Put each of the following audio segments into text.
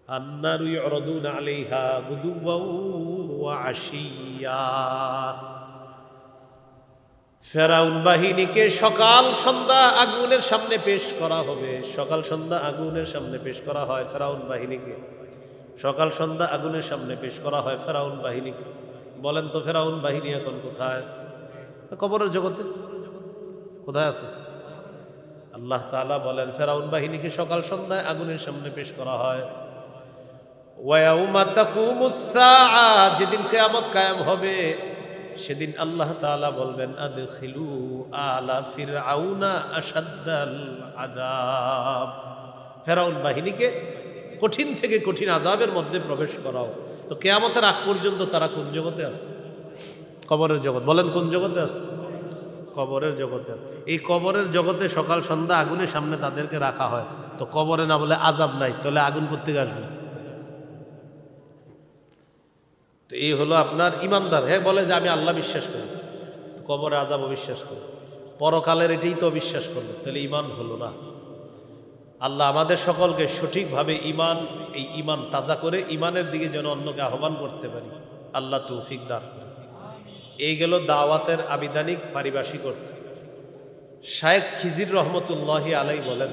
আন্নারু ইউরাদুনা আলাইহা গুদুওয়া ওয়া আশিয়া। ফেরাউন বাহিনীকে সকাল সন্ধ্যা আগুনের সামনে পেশ করা হবে। সকাল সন্ধ্যা আগুনের সামনে পেশ করা হয় ফেরাউন বাহিনীকে। সকাল সন্ধ্যা আগুনের সামনে পেশ করা হয় ফেরাউন বাহিনীকে। বলেন তো ফেরাউন বাহিনী এখন কোথায়? কবরের জগতে। কোথায় আছে? আল্লাহ তাআলা বলেন ফেরাউন বাহিনীকে সকাল সন্ধ্যায় আগুনের সামনে পেশ করা হয়। ওয়ায়াউমা তাকুমুস সাআ, যেদিন কিয়ামত কায়েম হবে সেদিন আল্লাহ তাআলা বলবেন আদখিলু আলা ফিরআউনা আশাদ্দাল আযাব। ফেরাউন বাহিনীকে কঠিন থেকে কঠিন আযাবের মধ্যে প্রবেশ করাও। তো কিয়ামতের আগ পর্যন্ত তারা কোন জগতে আছে? কবরের জগৎ। বলেন কোন জগতে আছে? কবরের জগতে আছে। এই কবরের জগতে সকাল সন্ধ্যা আগুনের সামনে তাদেরকে রাখা হয়। তো কবরে না বলে আযাব নাই, তাহলে আগুন কোত্থেকে আসবে? তো এই হলো আপনার ইমানদার। হ্যাঁ, বলে যে আমি আল্লাহ বিশ্বাস করি, কবরে আযাব অবিশ্বাস করি, পরকালের এটাই তো অবিশ্বাস করলো, তাহলে ইমান হলো না। আল্লাহ আমাদের সকলকে সঠিকভাবে এই ইমান তাজা করে ইমানের দিকে যেন অন্যকে আহ্বান করতে পারি, আল্লাহ তৌফিক দান করে। এই গেল দাওয়াতের আবিধানিক পারিভাষিক অর্থ। শায়েখ খিজির রহমতুল্লাহি আলাই বলেন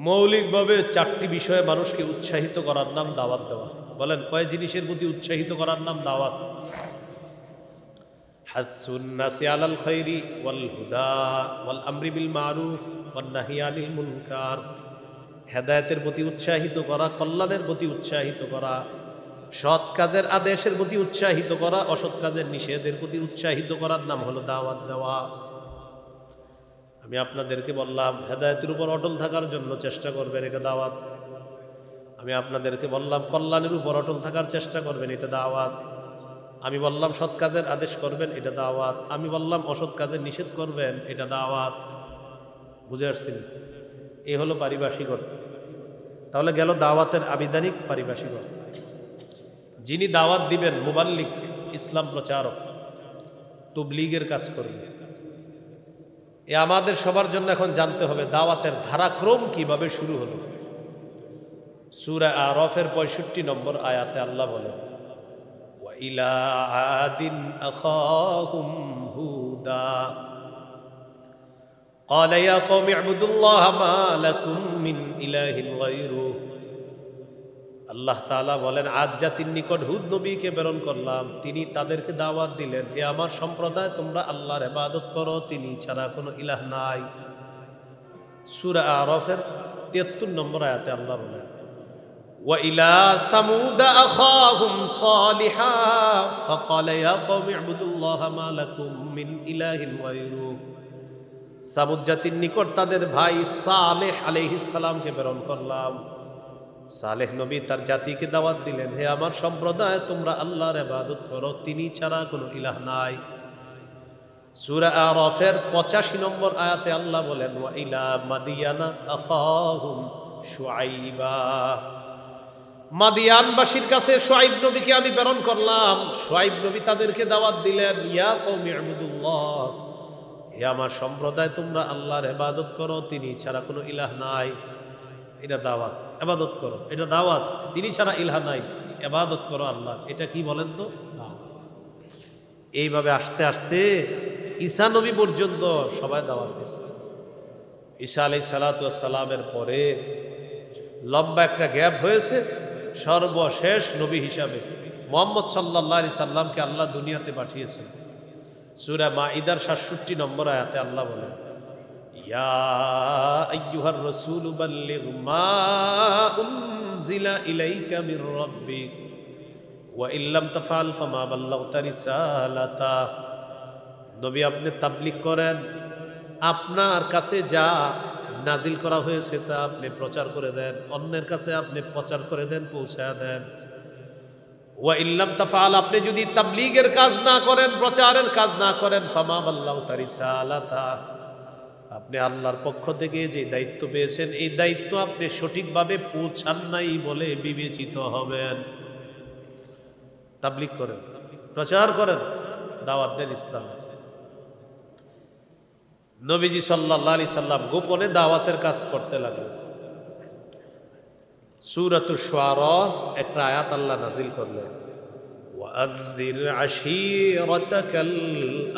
মৌলিকভাবে 4টি বিষয়ে মানুষকে উৎসাহিত করার নাম দাওয়াত দেওয়া। বলেন কয় জিনিসের প্রতি উৎসাহিত করার নাম দাওয়াত? হাসসুন নাসি আলাল খাইরি ওয়াল হুদা ওয়াল আমরি বিল মারুফ ওয়ান নাহি আনিল মুনকার। হেদায়েতের প্রতি উৎসাহিত করা, কল্যাণের প্রতি উৎসাহিত করা, সৎ কাজের আদেশের প্রতি উৎসাহিত করা, অসৎ কাজের নিষেধের প্রতি উৎসাহিত করার নাম হলো দাওয়াত দেওয়া। আমি আপনাদেরকে বললাম হেদায়েতের উপর অটল থাকার জন্য চেষ্টা করবেন, এটা দাওয়াত। আমি আপনাদেরকে বললাম কল্যাণের উপর অটল থাকার চেষ্টা করবেন, এটা দাওয়াত। আমি বললাম সৎ কাজের আদেশ করবেন, এটা দাওয়াত। আমি বললাম অসৎ কাজের নিষেধ করবেন, এটা দাওয়াত। বুঝে আসছেন? এই হলো পারিভাষিক অর্থ। তাহলে গেল দাওয়াতের আবিধানিক পারিভাষিক অর্থ। যিনি দাওয়াত দিবেন মুবাল্লিগ, ইসলাম প্রচারক, তাবলীগের কাজ করবে। এ আমাদের সবার জন্য এখন জানতে হবে দাওয়াতের ধারাক্রম কিভাবে শুরু হলো। সূরা আরাফের 65 নম্বর আয়াতে আল্লাহ বলেন ওয়া ইলা আদিন আখাহুম হুদা ক্বালা ইয়া কওমি ইবুদুল্লাহা মা লাকুম মিন ইলাহিন গায়রুহু। আল্লাহ তাআলা বলেন আদ জাতির নিকট হুদ নবীকে প্রেরণ করলাম, তিনি তাদেরকে দাওয়াত দিলেন, হে আমার সম্প্রদায় তোমরা আল্লাহর ইবাদত করো, তিনি ছাড়া কোনো ইলাহ নাই। সূরা আরাফের 73 নম্বর আয়াতে আল্লাহ বলেন ওয়া ইলা সামুদ আখাহুম সালিহা ফাকালা ইয়া কওমি ইবুদুল্লাহা মা লাকুম মিন ইলাহিন গায়রুহু। সামুদ জাতির নিকট তাদের ভাই সালেহ আলাইহিস সালামকে প্রেরণ করলাম। সালেহ নবী তার জাতিকে দাওয়াত দিলেন, হে আমার সম্প্রদায় তোমরা আল্লাহর ইবাদত করো, তিনি ছাড়া কোনো ইলাহ নাই। সূরা আরাফের 85 নম্বর আয়াতে আল্লাহ বলেন ওয়া ইলা মাদিয়ানা আখাহুম শুআইবা। মাদিয়ানবাসীর কাছে শুআইব নবীকে আমি প্রেরণ করলাম। শুআইব নবী তাদেরকে দাওয়াত দিলেন, ইয়া কওমি ইবুদুল্লাহ, হে আমার সম্প্রদায় তোমরা আল্লাহর ইবাদত করো, তিনি ছাড়া কোনো ইলাহ নাই। এটা দাওয়াত। ইবাদত করো, এটা দাওয়াত। তিনি ছাড়া ইলাহ নাই, ইবাদত করো আল্লাহ। এটা কি বলেন তো? এইভাবে আস্তে আস্তে ঈসা নবী পর্যন্ত সবাই দাওয়াত দিচ্ছে। ঈসা আলাইহিস সালাতু ওয়াস সালামের পরে লম্বা একটা গ্যাপ হয়েছে। সর্বশেষ নবী হিসাবে মুহাম্মদ সাল্লাল্লাহু আলাইহি সাল্লামকে আল্লাহ দুনিয়াতে পাঠিয়েছেন। সূরা মাঈদার 67 নম্বর আয়াতে আল্লাহ বলেন ইয়া আইয়ুহার রাসূলু বাল্লিগ মা উনজিলা ইলাইকা মির রাব্বিক ওয়া ইল্লাম তাফআল ফামা বাল্লাগতা রিসালাতা। নবী আপনি তাবলীগ করেন, আপনার কাছে যা নাজিল করা হয়েছে তা আপনি প্রচার করে দেন, অন্যের কাছে আপনি প্রচার করে দেন, পৌঁছায় দেন। ওয়া ইল্লাম তাফআল, আপনি যদি তাবলীগের কাজ না করেন, প্রচারের কাজ না করেন, ফামা বাল্লাগতা রিসালাতা, আপনি আল্লাহর পক্ষ থেকে যে দায়িত্ব পেয়েছেন এই দায়িত্ব আপনি সঠিকভাবে পৌঁছান নাই বলে বিবেচিত হবেন। তাবলীগ করেন, প্রচার করেন, দাওয়াত দেন ইসলাম। নবীজি সাল্লাল্লাহু আলাইহি সাল্লাম গোপনে দাওয়াতের কাজ করতে লাগলেন। সূরাতুশ শুআরা একটা আয়াত আল্লাহ নাজিল করলেন, ওয়াআযির আশীরাতাকাল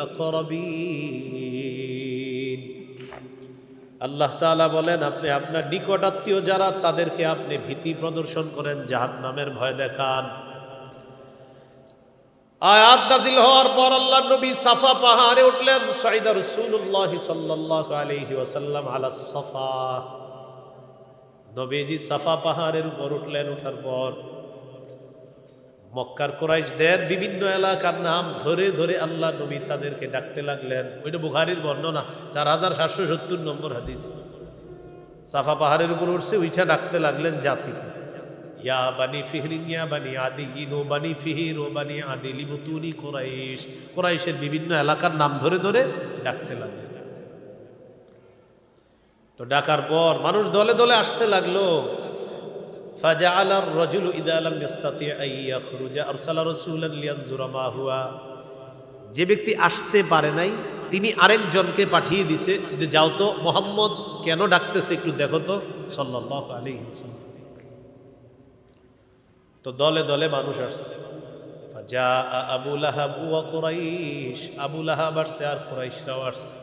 আকরাবিন। আল্লাহ তাআলা বলেন, আপনি আপনার নিকটাত্মীয় যারা তাদেরকে আপনি ভীতি প্রদর্শন করেন, জাহান্নামের ভয় দেখান। আয়াত নাযিল হওয়ার পর আল্লাহর নবী সাফা পাহাড়ে উঠলেন। সাইদা রাসূলুল্লাহ সাল্লাল্লাহু আলাইহি ওয়াসাল্লাম আলা সাফা, নবীজি সাফা পাহাড়ের উপর উঠলেন। ওঠার পর মক্কার কুরাইশদের বিভিন্ন এলাকার নাম ধরে ধরে আল্লাহ নবী তাদেরকে ডাকতে লাগলেন। ওইটা বুখারীর বর্ণনা, 4770 নম্বর হাদিস। সাফা পাহাড়ের উপর উঠছে, ওইটা ডাকতে লাগলেন জাতিকে, ইয়া বানি ফিহরিন ইয়া বানি আদিয়িন ও বানি ফিহির ও বানি আদি লিবুতুনি কুরাইশ। কুরাইশের বিভিন্ন এলাকার নাম ধরে ধরে ডাকতে লাগলেন। তো ডাকার পর মানুষ দলে দলে আসতে লাগলো। ফাজাআলার রাজুলু ইযা লাম ইস্তাতি আন ইয়াখরুজা আরসালা রাসূলান লিয়ানজুরা মা হুয়া। যে ব্যক্তি আসতে পারে নাই তিনি আরেকজনকে পাঠিয়ে দিছে যে যাও তো মুহাম্মদ কেন ডাকতেছে একটু দেখো তো, সাল্লাল্লাহু আলাইহি ওয়াসাল্লাম। তো দলে দলে মানুষ আসছে। ফাজা আবু লাহাব ওয়া কুরাইশ, আবু লাহাব আসছে আর কুরাইশরাও আসছে।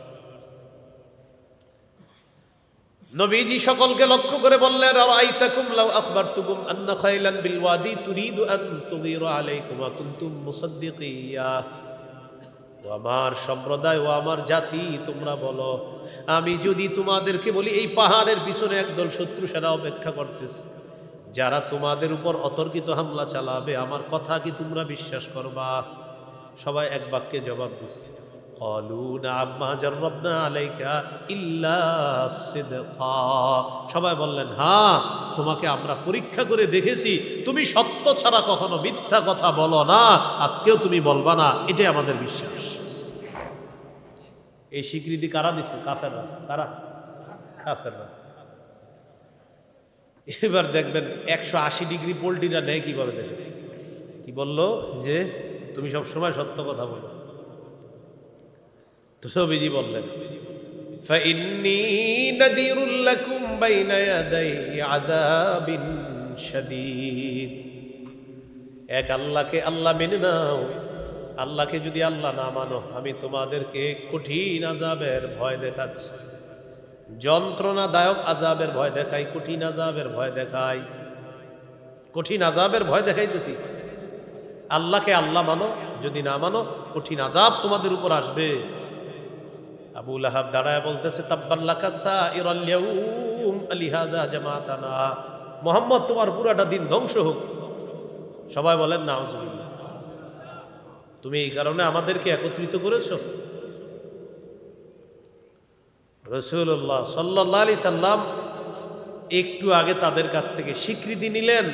নবীজি সকলকে লক্ষ্য করে বললেন, আরাইতাকুম লাউ আখবারতুকুম আন্না খাইলান বিল ওয়াদি তুরিদু আন তুযিরা আলাইকুম ওয়া কুনতুম মুসাদ্দিকিয়া। ও আমার সম্প্রদায়, ও আমার জাতি, তোমরা বলো, আমি যদি তোমাদেরকে বলি এই পাহাড়ের পিছনে একদল শত্রু সেনা অপেক্ষা করতেছে, যারা তোমাদের উপর অতর্কিত হামলা চালাবে, আমার কথা কি তোমরা বিশ্বাস করবা? সবাই এক বাক্যে জবাব দিচ্ছে, ক্বালু না'আম মা জাররাবনা আলাইকা ইল্লা সিদকা। সবাই বললেন, হ্যাঁ, তোমাকে আমরা পরীক্ষা করে দেখেছি, তুমি সত্য ছাড়া কখনো মিথ্যা কথা বলো না, আজকেও তুমি বলবা না, এটাই আমাদের বিশ্বাস। এই স্বীকৃতি কারা দিছে? কাফেররা। কারা? কাফেররা। এবার দেখবেন 180 ডিগ্রি পোল্টিরা নেয় কিভাবে, দেখবেন কি বললো, যে তুমি সব সময় সত্য কথা বলো। তো নবীজি বললেন, ফাইন্নী নাযীরুল লাকুম বাইনা ইয়াদাই আযাবিন শাদীদ। এক আল্লাহকে আল্লাহ মেনে নাও, আল্লাহকে যদি আল্লাহ না মানো, আমি তোমাদেরকে কঠিন আযাবের ভয় দেখাচ্ছি, যন্ত্রণাদায়ক আযাবের ভয় দেখাই, কঠিন আযাবের ভয় দেখাই, কঠিন আযাবের ভয় দেখাইতেছি। আল্লাহকে আল্লাহ মানো, যদি না মানো কঠিন আযাব তোমাদের উপর আসবে। আবু লাহাব দাঁড়ায় বলতেছে, তাব্বান লাকা সাইরাল ইয়াউম আলিহাদা জামাতানা। মুহাম্মদ, তোমার পুরাটা দিন ধ্বংস হোক। সবাই বলেন নাউজুবিল্লাহ। তুমি এই কারণে আমাদেরকে একত্রিত করেছো। রাসূলুল্লাহ সাল্লাল্লাহু আলাইহি সাল্লাম একটু আগে তাদের কাছ থেকে স্বীকৃতি নিলেন।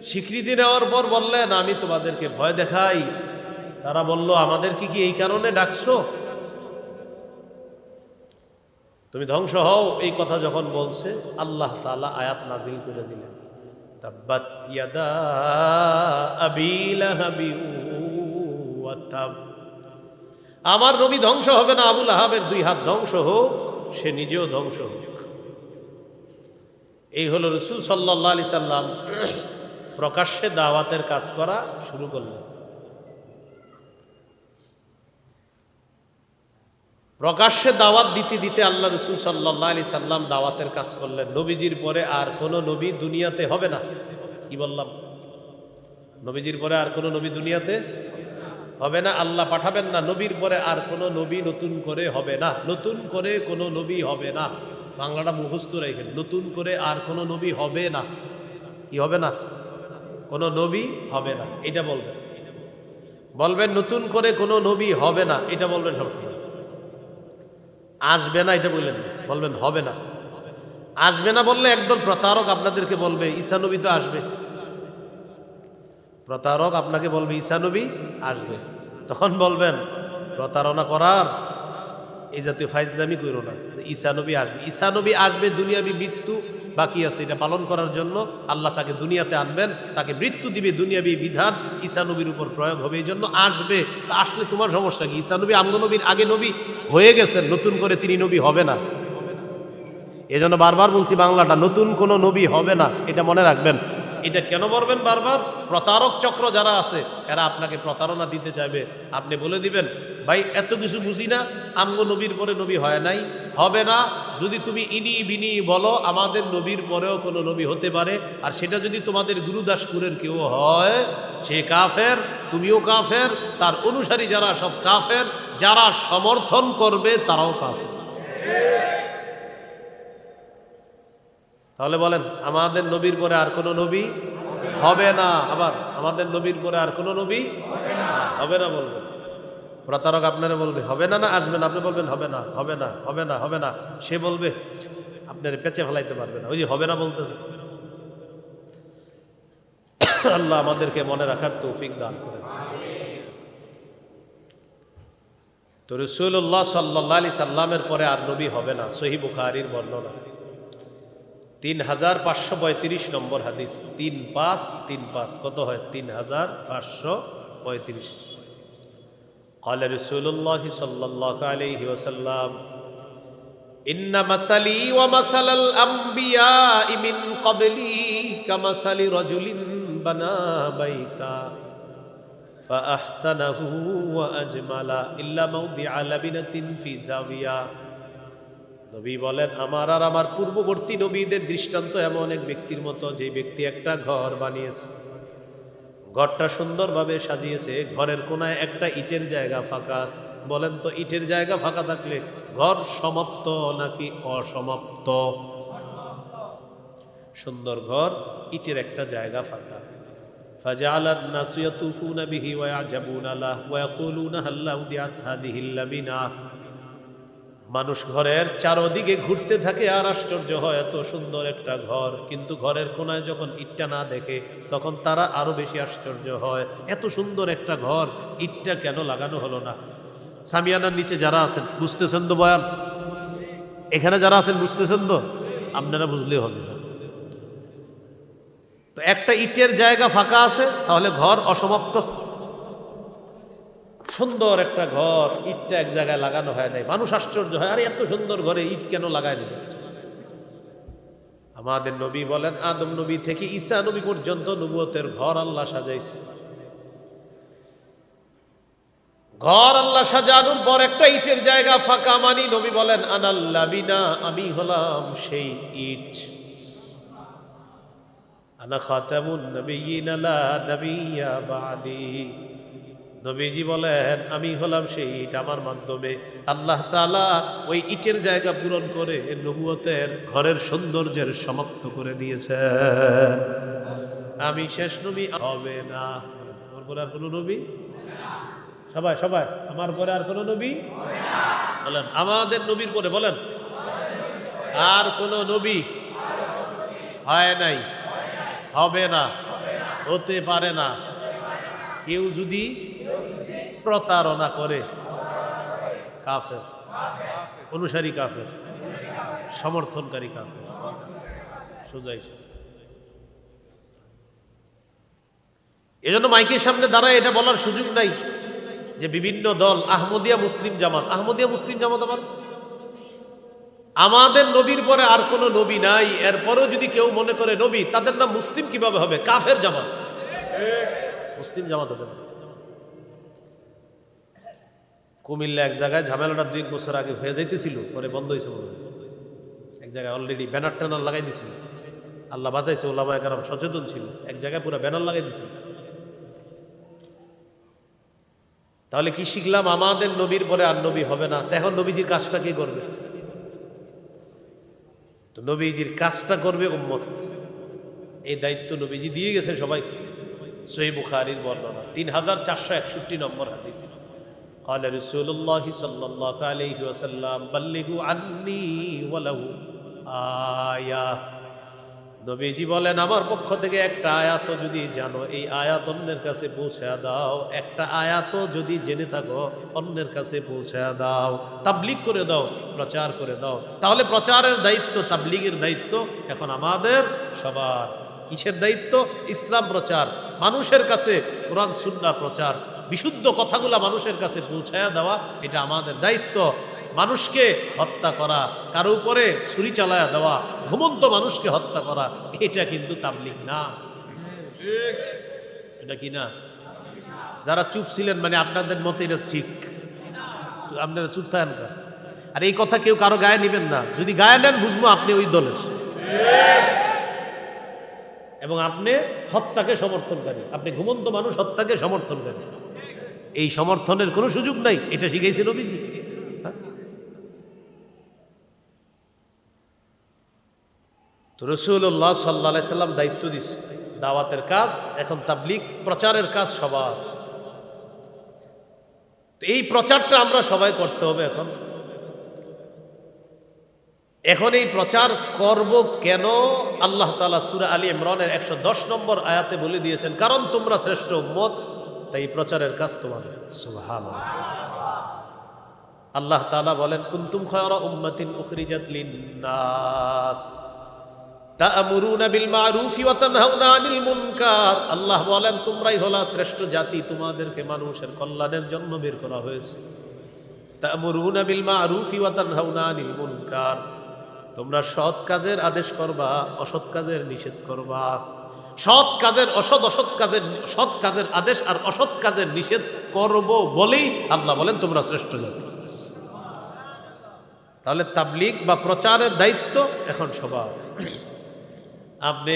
স্বীকৃতি নেওয়ার পর বললেন, আমি তোমাদেরকে ভয় দেখাই। তারা বলল, আমাদেরকে কি এই কারণে ডাকছো? তুমি ধ্বংস হও। এই কথা যখন বলছে, আল্লাহ তাআলা আয়াত নাজিল করে দিলেন, তাব্বাত ইয়াদা আবি লাহাবি ওয়া তাব। আমার নবী ধ্বংস হবে না, আবু লাহাবের 2 হাত ধ্বংস হোক, সে নিজেও ধ্বংস হোক। এই হলো রাসূল সাল্লাল্লাহু আলাইহি সাল্লাম প্রকাশ্যে দাওয়াতের কাজ করা শুরু করলেন। প্রকাশ্যে দাওয়াত দিতে দিতে আল্লাহ রাসূল সাল্লাল্লাহু আলাইহি সাল্লাম দাওয়াতের কাজ করলেন। নবীজির পরে আর কোনো নবী দুনিয়াতে হবে না। কি বললাম? নবীজির পরে আর কোনো নবী দুনিয়াতে হবে না, আল্লাহ পাঠাবেন না। নবীর পরে আর কোনো নবী নতুন করে হবে না, নতুন করে কোনো নবী হবে না। বাংলাটা মুখস্থ রাখেন, নতুন করে আর কোনো নবী হবে না। কি হবে না? কোনো নবী হবে না, এটা বলবেন। বলবেন নতুন করে কোনো নবী হবে না, এটা বলবেন সবসময়। আসবে না এটা বললেন, বলবেন হবে না। আসবে না বললে একদল প্রতারক আপনাদেরকে বলবে ঈসা নবী তো আসবে। প্রতারক আপনাকে বলবে ঈসা নবী আসবে, তখন বলবেন প্রতারণা করার এই জাতীয় ফাইজলামি করো না, ঈসা নবী আসবে। ঈসা নবী আসবে, দুনিয়াবী মৃত্যু বাকি আছে, এটা পালন করার জন্য আল্লাহ তাকে দুনিয়াতে আনবেন, তাকে মৃত্যু দিবে, দুনিয়াবী বিধান ঈসা নবীর উপর প্রয়োগ হবে, এই জন্য আসবে। তা আসলে তোমার সমস্যা কি? ঈসা নবী আমগো নবীর আগে নবী হয়ে গেছেন, নতুন করে তিনি নবী হবে না। এজন্য বারবার বলছি বাংলাটা, নতুন কোনো নবী হবে না, এটা মনে রাখবেন। এটা কেন বলবেন বারবার? প্রতারক চক্র যারা আছে এরা আপনাকে প্রতারণা দিতে চাইবে। আপনি বলে দিবেন, ভাই এত কিছু বুঝি না, আমগো নবীর পরে নবী হয় নাই, হবে না। যদি তুমি ইনি বিনি বলো, আমাদের নবীর পরেও কোনো নবী হতে পারে, আর সেটা যদি তোমাদের গুরুদাসপুরের কেউ হয়, সে কাফের, তুমিও কাফের, তার অনুসারী যারা সব কাফের, যারা সমর্থন করবে তারাও কাফের। তাহলে বলেন, আমাদের নবীর পরে আর কোনো নবী হবে না। আবার আমাদের নবীর পরে আর কোনো নবী হবে না বলবে। প্রতারক আপনারা বলবে হবে না, না আসবে না, আপনি বলবেন হবে না, হবে না, হবে না, হবে না, সে বলবে আপনার পেঁচে ফেলাইতে পারবে না, ওই যে হবে না বলতেছে। আল্লাহ আমাদেরকে মনে রাখার তৌফিক দান করেন। তো রাসূলুল্লাহ সাল্লাল্লাহু আলাইহি সাল্লামের পরে আর নবী হবে না, সহিহ বুখারীর বর্ণনা 3535 নম্বর হাদিস। 3535 কত হয়? 3535। قال رسول الله صلى الله عليه وسلم إن مثلي ومثل الأنبياء من قبلي كمثل رجل بنى بيتا فأحسنه وأجمل إلا موضع لبنة في زاوية। নবী বলেন, আমার আর আমার পূর্ববর্তী নবীদের দৃষ্টান্ত এমন এক ব্যক্তির মতো, যে ব্যক্তি একটা ঘর বানিয়েছে, ঘরটা সুন্দরভাবে সাজিয়েছে, ঘরের কোনায় একটা ইটের জায়গা ফাঁকা আছে। বলেন তো, ইটের জায়গা ফাঁকা থাকলে ঘর সমাপ্ত নাকি অসমাপ্ত? সুন্দর ঘর, ইটের একটা জায়গা ফাঁকা। ফাজালান নাসু ইয়াতুফুনা বিহি ওয়া ইয়াজাবুনা লাহ ওয়া ইয়াকুলুনা হাল্লা উদিয়াত হাদিহিল লাবিনা। মানুষ ঘরের চারদিকে ঘুরতে থাকে আর আশ্চর্য হয়, এত সুন্দর একটা ঘর, কিন্তু ঘরের কোনায় যখন ইটটা না দেখে তখন তারা আরো বেশি আশ্চর্য হয়, এত সুন্দর একটা ঘর, ইটটা কেন লাগানো হলো না? সামিয়ানার নিচে যারা আছেন বুঝতেছেন তো বয়ান? এখানে যারা আছেন বুঝতেছেন তো? আপনারা বুঝলে হবে। তো একটা ইটের জায়গা ফাঁকা আছে, তাহলে ঘর অসমাপ্ত। সুন্দর একটা ঘর, ইটটা এক জায়গায় লাগানো হয় নাই, মানুষ আশ্চর্য হয়, আরে এত সুন্দর ঘরে ইট কেন লাগায় নিল? আমাদের নবী বলেন, আদম নবী থেকে ঈসা নবী পর্যন্ত নবুয়তের ঘর আল্লাহ সাজাইছে। ঘর আল্লাহ সাজানোর পর একটা ইটের জায়গা ফাঁকা, মানি নবী বলেন আনাল লাবিনা, আমি হলাম সেই ইট। আনা খাতামুন নবিয়্যিন লা নবিয়্যা বাদি। নবীজি বলেন, আমি হলাম সেই ইট, আমার মাধ্যমে আল্লাহ তাআলা ওই ইটের জায়গা পূরণ করে নবুয়তের ঘরের সৌন্দর্যের সমাপ্ত করে দিয়েছে। আমি শেষ নবী, হবে না। আমার পরে আর কোনো নবী? সবাই সবাই, আমার পরে আর কোনো নবী? বলেন, আমাদের নবীর পরে বলেন আর কোনো নবী হয় নাই, হবে না, হতে পারে না। কেউ যদি প্রতারণা করে কাফের, অনুসারী কাফের, সমর্থনকারী কাফের, সোজাই। এজন্য মাইকের সামনে দাঁড়ায় এটা বলার সুযোগ নাই যে বিভিন্ন দল, আহমদিয়া মুসলিম জামাত, আহমদিয়া মুসলিম জামাত আমাদের নবীর পরে আর কোনো নবী নাই, এরপরেও যদি কেউ মনে করে নবী, তাদের নাম মুসলিম কিভাবে হবে? কাফের জামাত, মুসলিম জামাত হবে না। কুমিল্লা এক জায়গায় ঝামেলাটা 2 বছর আগে হয়ে যাইতেছিল, পরে বন্ধ হয়েছে মনে হয়। এক জায়গায় অলরেডি ব্যানার ট্যানার লাগাই দিয়েছিল, আল্লাহ বাঁচাইছে, ওলামায়ে কেরাম সচেতন ছিল, এক জায়গায় পুরো ব্যানার লাগাই দিয়েছিল। তাহলে কি শিখলাম? আমাদের নবীর পরে আর নবী হবে না। এখন নবীজির কাজটা কে করবে? তো নবীজির কাজটা করবে উম্মত। এই দায়িত্ব নবীজি দিয়ে গেছেন সবাইকে। সহিহ বুখারীর বর্ণনা 3461 নম্বর হাদিস। قال رسول الله صلى الله عليه وسلم بلغوا عني ولو آية। নবীজি বলেন, আমার পক্ষ থেকে একটা আয়াত যদি জানো, এই আয়াত অন্যের কাছে পৌঁছে দাও। একটা আয়াত যদি জেনে থাকো, অন্যের কাছে পৌঁছে দাও, তাবলীগ করে দাও, প্রচার করে দাও। তাহলে প্রচারের দায়িত্ব, তাবলীগের দায়িত্ব এখন আমাদের সবার। কিসের দায়িত্ব? ইসলাম প্রচার, মানুষের কাছে কোরআন সুন্নাহ প্রচার, বিশুদ্ধ কথাগুলা মানুষের কাছে পৌঁছায়া দেওয়া, এটা আমাদের দায়িত্ব। মানুষকে হত্যা করা, কারো উপরে ছুরি চালায়া দেওয়া, ঘুমন্ত মানুষকে হত্যা করা, এটা কিন্তু তাবলীগ না। এটা কি না? যারা চুপ ছিলেন মানে আপনাদের মতে এটা ঠিক, আপনারা চুপ থাকেন না। আর এই কথা কেউ কারো গায়ে নেবেন না, যদি গায়ে নেন বুঝবো আপনি ওই দলের, এবং আপনি হত্যাকে সমর্থনকারী, আপনি ঘুমন্ত মানুষ হত্যাকে সমর্থনকারী। এই সমর্থনের কোনো সুযোগ নাই, এটা শিখাইছে নবীজি। তো রাসূলুল্লাহ সাল্লাল্লাহু আলাইহি সাল্লাম দায়িত্ব দিছে, দাওয়াতের কাজ এখন তাবলীগ প্রচারের কাজ সবার। এই প্রচারটা আমরা সবাই করতে হবে। এখন এই প্রচার করব কেন? আল্লাহ তাআলা সূরা আলী ইমরানের 110 নম্বর আয়াতে বলে দিয়েছেন, কারণ তোমরা শ্রেষ্ঠ উম্মত, তাই প্রচারের কাজ তোমাদের। সুবহানাল্লাহ। আল্লাহ তাআলা বলেন, কুনতুম খায়রা উম্মাতিন উখরিজাত লিন-নাস তা'মুরুনা বিল মা'রুফি ওয়া তানহাউনা আনিল মুনকার। আল্লাহ বলেন, তোমরাই হলা শ্রেষ্ঠ জাতি, তোমাদেরকে মানুষের কল্যাণের জন্য বের করা হয়েছে। তা'মুরুনা বিল মা'রুফি ওয়া তানহাউনা আনিল মুনকার, তোমরা সৎ কাজের আদেশ করবা, অসৎ কাজের নিষেধ করবা। সৎ কাজের সৎ কাজের আদেশ আর অসৎ কাজের নিষেধ করব বলেই আল্লাহ বলেন তোমরা শ্রেষ্ঠ জাতি। তাহলে তাবলীগ বা প্রচারের দায়িত্ব এখন সবার। আপনি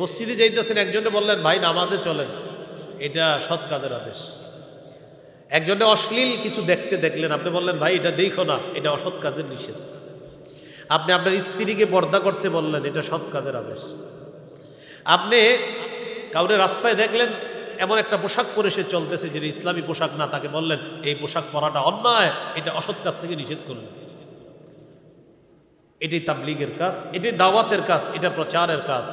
মসজিদে যাইতেছেন, একজনে বললেন ভাই নামাজে চলেন, এটা সৎ কাজের আদেশ। একজনে অশ্লীল কিছু দেখলেন, আপনি বললেন ভাই এটা দেখো না, এটা অসৎ কাজের নিষেধ। আপনি আপনার স্ত্রীকে পর্দা করতে বললেন, এটা সৎ কাজের আদেশ। আপনি কাউরে রাস্তায় দেখলেন এমন একটা পোশাক পরে সে চলতেছে যেটা ইসলামী পোশাক না, তাকে বললেন এই পোশাক পরাটা অন্যায়, এটা অসৎ কাজ থেকে নিষেধ করলেন। এটাই তাবলীগের কাজ, এটাই দাওয়াতের কাজ, এটা প্রচারের কাজ।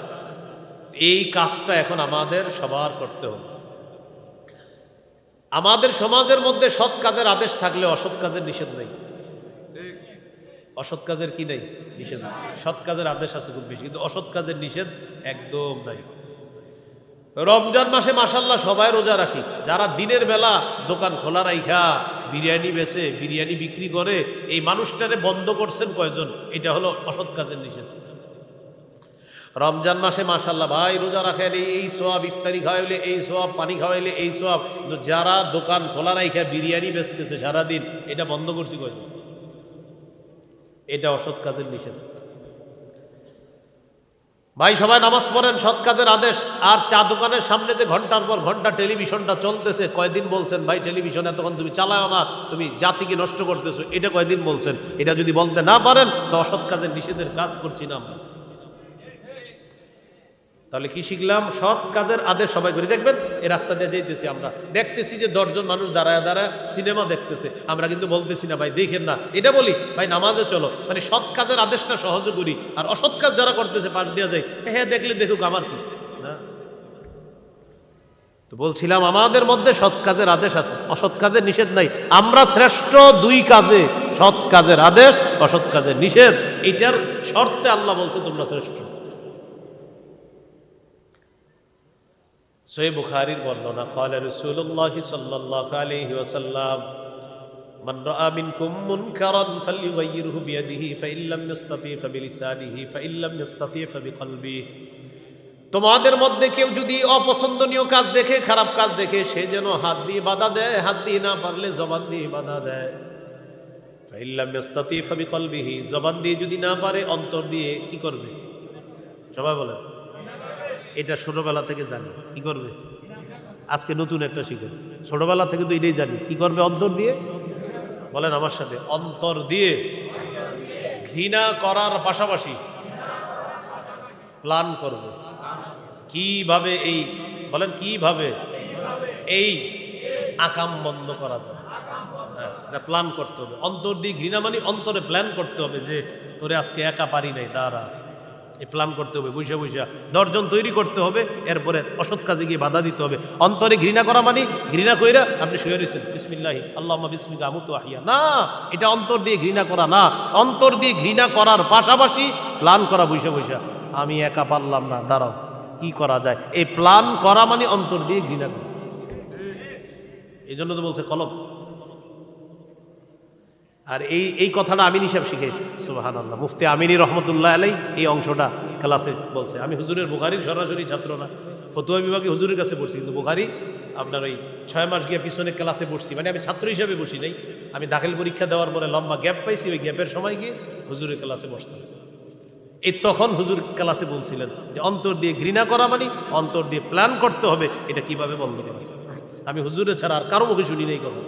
এই কাজটা এখন আমাদের সবার করতে হবে। আমাদের সমাজের মধ্যে সৎ কাজের আদেশ থাকলে অসৎ কাজের নিষেধ নেই। অসৎ কাজের কি নেই? নিষেধ। সৎ কাজের আদেশ আছে খুব বেশি, কিন্তু অসৎ কাজের নিষেধ একদম নাই। রমজান মাসে মাশাআল্লাহ সবাই রোজা রাখি, যারা দিনের বেলা দোকান খোলা রাইখা বিরিয়ানি বেচে, বিরিয়ানি বিক্রি করে, এই মানুষটারে বন্ধ করছেন কয়জন? এটা হলো অসৎ কাজের নিষেধ। রমজান মাসে মাশাআল্লাহ ভাই রোজা রাখেন, এই সোয়াব, ইফতারি খাওয়াইলে এই সোয়াব, পানি খাওয়াইলে এই সোয়াব, কিন্তু যারা দোকান খোলা রাইখা বিরিয়ানি বেচতেছে সারাদিন, এটা বন্ধ করছি কয়জন? এটা অসৎ কাজের নিষেধ। ভাই সবাই নামাজ পড়েন, সৎ কাজের আদেশ। আর চা দোকানের সামনে যে ঘন্টার পর ঘন্টা টেলিভিশনটা চলতেছে, কয়দিন বলছেন ভাই টেলিভিশন এতক্ষণ তুমি চালাও না, তুমি জাতিকে নষ্ট করতেছো, এটা কয়দিন বলছেন? এটা যদি বলতে না পারেন তো অসৎ কাজের নিষেধের কাজ করছি না আমরা। তাহলে কি শিখলাম? সৎ কাজের আদেশ সবাই করি। দেখবেন এই রাস্তা দিয়ে যাইতেছি, আমরা দেখতেছি যে 10 জন মানুষ দাঁড়ায় দাঁড়ায় সিনেমা দেখতেছে, আমরা কিন্তু বলতেছি না ভাই দেখেন না, এটা বলি ভাই নামাজে চলো। মানে সৎ কাজের আদেশটা সহজে করি, আর অসৎ কাজ যারা করতেছে পাশ দিয়ে যায়, হ্যাঁ দেখলে দেখুক, আমার কি না। তো বলছিলাম আমাদের মধ্যে সৎ কাজের আদেশ আছে, অসৎ কাজের নিষেধ নাই। আমরা শ্রেষ্ঠ দুই কাজে, সৎ কাজের আদেশ, অসৎ কাজের নিষেধ। এটার শর্তে আল্লাহ বলছে তোমরা শ্রেষ্ঠ। সহিহ বুখারীর বর্ণনা, ক্বালা রাসূলুল্লাহ সাল্লাল্লাহু আলাইহি ওয়াসাল্লাম, মান রাআ মিনকুম মুনকারান ফালইউগাইয়িরহু বিয়াদিহি ফাইন লাম ইসতাতি ফাবিলিসানিহি ফাইন লাম ইসতাতি ফাবিকলবিহি। তোমাদের মধ্যে কেউ যদি অপছন্দনীয় কাজ দেখে, খারাপ কাজ দেখে, সে যেন হাত দিয়ে বাধা দেয়, হাত দিয়ে না পারলে জবান দিয়ে বাধা দেয়। ফাইন লাম ইসতাতি ফাবিকলবিহি, জবান দিয়ে যদি না পারে অন্তর দিয়ে কি করবে? সবাই বলে এটা ছোটবেলা থেকে জানি কি করবে। আজকে নতুন একটা শিখে, ছোটবেলা থেকে তো এটাই জানি কি করবে। অন্তর দিয়ে বলেন আমার সাথে, অন্তর দিয়ে ঘৃণা করার পাশাপাশি প্ল্যান করবে কিভাবে, এই বলেন কিভাবে এই আকাম বন্ধ করা যায়। হ্যাঁ, প্ল্যান করতে হবে। অন্তর দিয়ে ঘৃণা মানে অন্তরে প্ল্যান করতে হবে যে তোরে আজকে একা পারি নাই, দাঁড়া, এই প্ল্যান করতে হবে। বৈশা বৈশা 10 জন তৈরি করতে হবে, এরপরে অসৎ কাজে গিয়ে বাধা দিতে হবে। অন্তরে ঘৃণা করা মানে ঘৃণা কইরা আপনি শুয়ে রয়েছেন, বিসমিল্লাহি আল্লাহুম্মা বিসমিকা আমুতু আহিয়া, না, এটা অন্তর দিয়ে ঘৃণা করা না। অন্তর দিয়ে ঘৃণা করার পাশাপাশি প্ল্যান করা, বৈশা বৈশা আমি একা পারলাম না, দাঁড়াও কি করা যায়। এই প্ল্যান করা মানে অন্তর দিয়ে ঘৃণা করা। এই জন্য তো বলছে কলব। আর এই কথাটা আমিন হিসাব শিখেছি, সুবহানাল্লাহ। মুফতি আমিনী রহমতুল্লাহ আলাই এই অংশটা ক্লাসে বলছে। আমি হুজুরের বুখারীর সরাসরি ছাত্র না, ফতুয়া বিভাগে হুজুরের কাছে পড়ছি, কিন্তু বুখারী আপনার ওই 6 মাস গিয়ে পিছনে ক্লাসে পড়ছি, মানে আমি ছাত্র হিসাবে বসি নাই, আমি দাখিল পরীক্ষা দেওয়ার পরে লম্বা গ্যাপ পাইছি, ওই গ্যাপের সময় গিয়ে হুজুরের ক্লাসে বসতাম। এই তখন হুজুর ক্লাসে বলছিলেন যে অন্তর দিয়ে ঘৃণা করা মানে অন্তর দিয়ে প্ল্যান করতে হবে এটা কিভাবে বন্ধ করা যায়। আমি হুজুরের ছাড়া আর কারো মুখে শুনি নাই কথা।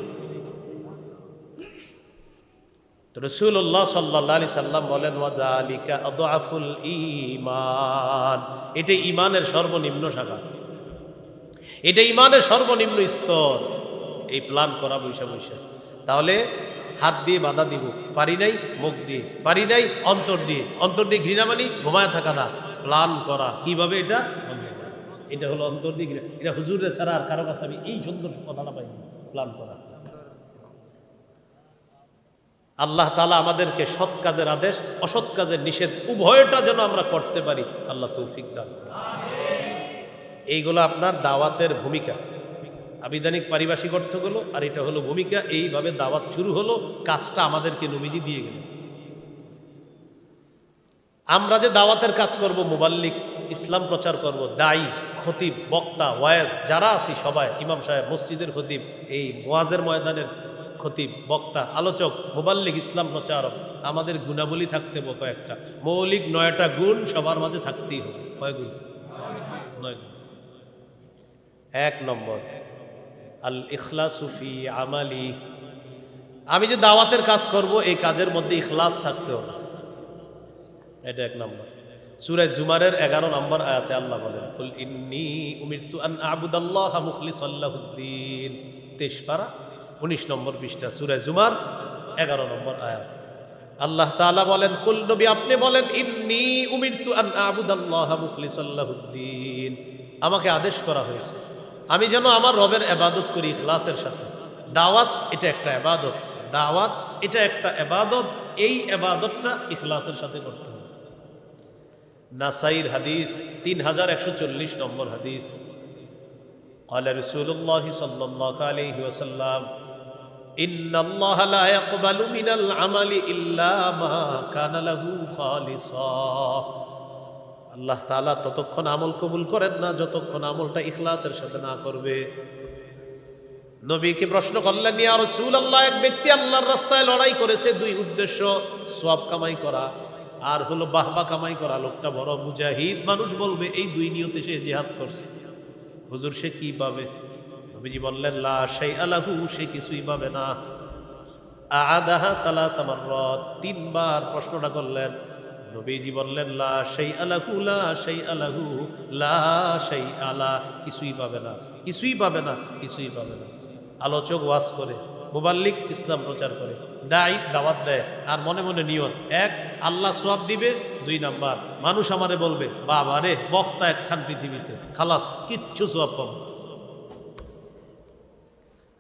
তো রাসূলুল্লাহ সাল্লাল্লাহু আলাইহি সাল্লাম বলেন ওয়াযালিকা আদআফুল ঈমান, এটা ঈমানের সর্বনিম্ন শাখা, এটা ঈমানের সর্বনিম্ন স্তর। এই প্ল্যান করা বৈশা বৈশা, তাহলে হাত দিয়ে বাধা দিব পারি নাই, মুখ দিয়ে পারি নাই, অন্তর দিয়ে ঘৃণা মানি ঘুমায় থাকা না, প্ল্যান করা কিভাবে এটা বন্ধ করা। এটা হলো অন্তর দিয়ে ঘৃণা। এটা হুজুরের ছাড়া আর কারো কাছে আমি এই সুন্দর কথাটা পাইনি, প্ল্যান করা। আল্লাহ তাআলা আমাদেরকে সৎ কাজের আদেশ, অসৎ কাজের নিষেধ উভয়টা যেন আমরা করতে পারি, আল্লাহ তৌফিক দান করুন। এইগুলো আপনার দাওয়াতের ভূমিকা, আবিধানিক পারিভাষিক অর্থগুলো, আর এটা হলো ভূমিকা। এইভাবে দাওয়াত শুরু হলো, কাজটা আমাদেরকে নবীজি দিয়ে গেলেন। আমরা যে দাওয়াতের কাজ করব, মুবাল্লিগ, ইসলাম প্রচার করব, দায়ী, খতিব, বক্তা, ওয়াজ যারা আছি সবাই, ইমাম সাহেব, মসজিদের খতিব, এই ওয়াজের ময়দানের খতিব, বক্তা, আলোচক, মুবাল্লিগ, ইসলাম প্রচারক, আমাদের গুণাবলী থাকতে হবে কয়েকটা, মৌলিক 9টা গুণ সবার মাঝে থাকতেই হবে। কয় গুণ? 9 গুণ। 1 নম্বর আল ইখলাসু ফি আমালি, আমি যে দাওয়াতের কাজ করব এই কাজের মধ্যে ইখলাস থাকতে হবে, এটা 1 নম্বর। সূরা জুমারের 11 নম্বর আয়াতে আল্লাহ বলেন কুল ইন্নী উমিরতু আন আ'বুদাল্লাহা মুখলিসাল লাহুদ্দিন, 23 পারা 19 নম্বর পৃষ্ঠা, সূরা জুমার 11 নম্বর আয়াত। আল্লাহ তাআলা বলেন, কুল নবী আপনি বলেন, ইন্নী উমিরতু আন আ'বুদাল্লাহা মুখলিসাল লাহুদ্দিন, আমাকে আদেশ করা হয়েছে আমি যেন আমার রবের ইবাদত করি ইখলাসের সাথে। দাওয়াত এটা একটা ইবাদত, দাওয়াত এটা একটা ইবাদত, এই ইবাদতটা ইখলাসের সাথে করতে হবে। নাসাইর হাদিস 3140 নম্বর হাদিস, قال رسول الله صلى الله عليه وسلم إن الله لا يقبل من العمل إلا ما كان له خالصا, আল্লাহ তাআলা ততক্ষণ আমল কবুল করেন না যতক্ষণ আমলটা ইখলাসের সাথে না করবে। নবীকে প্রশ্ন করলেন, ইয়া রাসূলুল্লাহ, এক ব্যক্তি আল্লাহর রাস্তায় লড়াই করেছে, 2 উদ্দেশ্য, সওয়াব কামাই করা আর হলো বাহবা কামাই করা। লোকটা বড় মুজাহিদ, মানুষ বলবে এই 2 নিয়তে সে জিহাদ করছে। হুজুর সে কি পাবে? নবীজি বললেন, লা শাইআ লাহু, সে কিছুই পাবে না। আ'আদাহা সালাসা মাররাত, 3 বার প্রশ্নটা করলেন। নবীজি বললেন, লা শাইআ লাহু, লা শাইআ লাহু, লা শাইআ লা, কিছুই পাবে না, কিছুই পাবে না, কিছুই পাবে না। আলোচক ওয়াজ করে, মুবাল্লিগ ইসলাম প্রচার করে, দায়ী দাওয়াত দেয়, আর মনে মনে নিয়ত, 1 আল্লাহ সওয়াব দিবে, 2 নাম্বার মানুষ আমারে বলবে বাবা রে বক্তা একখান পৃথিবীতে, খালাস কিচ্ছু সওয়াব পাবো।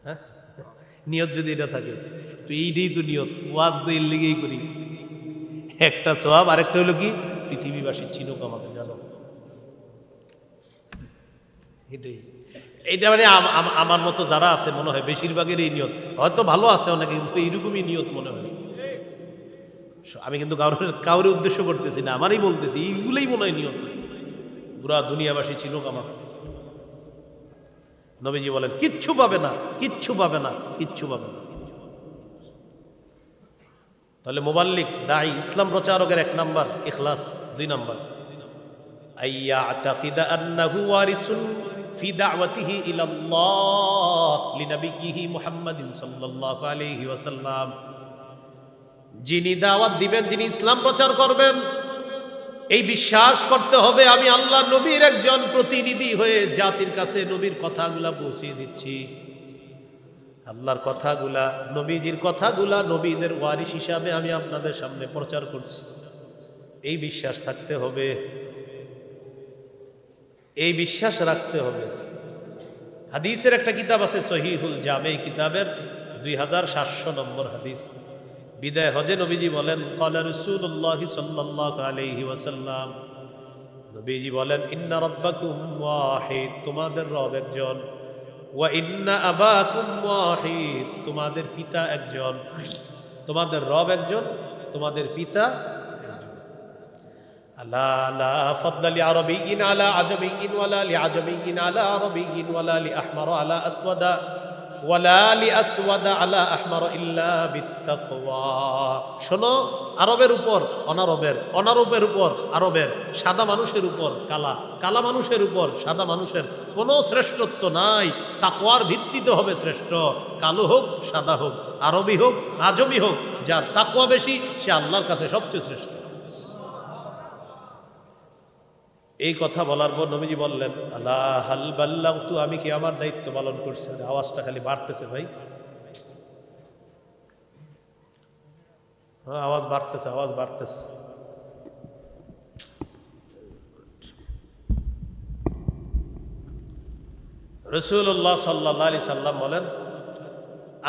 হ্যাঁ, নিয়ত যদি এটা থাকে তো এইটাই তো নিয়ত, ওয়াজ তো এর লিগেই করি, একটা সওয়াব, আরেকটা হলো কি পৃথিবীবাসী চিনুক আমাকে, জানো। এটাই, এইটা মানে আমার মতো যারা আছে মনে হয় বেশিরভাগের এই নিয়ত, হয়তো ভালো আছে অনেকে, কিন্তু এইরকমই নিয়ত মনে হয়। আমি কিন্তু কাউরে উদ্দেশ্য করতেছি না, আমারই বলতেছি, এইগুলোই মনে হয় নিয়ত, পুরা দুনিয়াবাসী চিনুক আমাকে। নবীজি বলেন কিচ্ছু পাবে না, কিচ্ছু পাবে না, কিচ্ছু পাবে না। তাহলে মুবাল্লিগ, দায়ী, ইসলাম প্রচারকের 1 নাম্বার ইখলাস, 2 নাম্বার আইয়া আতাকিদা আন্নাহু ওয়ারিসুন ফি দাওয়াতিহি ইলাল্লাহ লিনাবিয়িহি মুহাম্মাদিন সাল্লাল্লাহু আলাইহি ওয়াসাল্লাম, যিনি দাওয়াত দিবেন, যিনি ইসলাম প্রচার করবেন, এই বিশ্বাস করতে হবে আমি আল্লাহ নবীর একজন প্রতিনিধি হয়ে জাতির কাছে নবীর কথাগুলা পৌঁছিয়ে দিচ্ছি। আল্লাহর কথাগুলা, নবীজির কথাগুলা, নবীদের ওয়ারিস হিসাবে আমি আপনাদের সামনে প্রচার করছি, এই বিশ্বাস থাকতে হবে, এই বিশ্বাস রাখতে হবে। হাদিসের একটা কিতাব আছে সহিহুল জামে, কিতাবের 2700 নম্বর হাদিস। বিদায় হজে নবীজি বলেন, ক্বালা রাসূলুল্লাহি সাল্লাল্লাহু আলাইহি ওয়াসাল্লাম, নবীজি বলেন, ইন্না রাব্বাকুম ওয়াহিদ, তোমাদের রব একজন, ওয়া ইন্না আবাকুম ওয়াহিদ, তোমাদের পিতা একজন, তোমাদের রব একজন, তোমাদের পিতা আলা লা ফাদলা লি আরাবিয়্যিন আলা আজমিয়্যিন ওয়ালা লি আজমিয়্যিন আলা আরাবিয়্যিন ওয়ালা লি আহমার আলা আসওয়াদা ওয়ালা লি আসওয়াদা আলা আহমার ইল্লা বিত্তাকওয়া। শোনো, আরবের উপর অনারবের, অনারবের উপর আরবের, সাদা মানুষের উপর কালা, কালা মানুষের উপর সাদা মানুষের কোনো শ্রেষ্ঠত্ব নাই। তাকওয়ার ভিত্তিতে হবে শ্রেষ্ঠ। কালো হোক সাদা হোক, আরবি হোক আজমি হোক, যার তাকওয়া বেশি সে আল্লাহর কাছে সবচেয়ে শ্রেষ্ঠ। এই কথা বলার পর নবীজি বললেন, আলা হাল বাল্লাগতু, আমি কি আমার দায়িত্ব পালন করছি? আওয়াজটা খালি বাড়তেছে ভাই, আওয়াজ বাড়তেছে, আওয়াজ বাড়তেছে। রাসূলুল্লাহ সাল্লাল্লাহু আলাইহি সাল্লাম বলেন,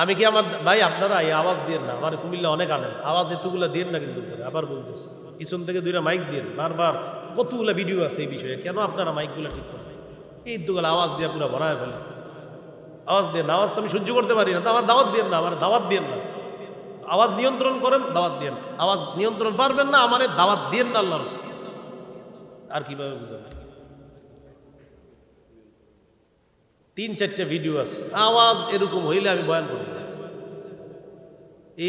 আমি কি আমার ভাই, আপনারা এই আওয়াজ দিয়েন না, আমার কুমিল্লা অনেক আনেন, আওয়াজ এতগুলা দিয়েন না কিন্তু। আবার বলতেছি, পিছন থেকে দুইটা মাইক দিন বারবার, কতগুলা ভিডিও আছে এই বিষয়ে, কেন আপনারা মাইকগুলো ঠিক করেন? এই দুগুলো আওয়াজ দিয়ে পুরো ভরায় ফেলে। আওয়াজ দিয়ে না, আওয়াজ তো আমি সহ্য করতে পারি না, তো আমার দাওয়াত দিয়েন না, আমার দাওয়াত দিয়েন না। আওয়াজ নিয়ন্ত্রণ করেন, দাওয়াত দিয়েন। আওয়াজ নিয়ন্ত্রণ পারবেন না, আমারে দাওয়াত দিয়েন না আল্লাহর রাস্তায়। আর কিভাবে বুঝাবেন? 3-4টা ভিডিও আছে, আওয়াজ এরকম হইলে আমি বয়ান করি না।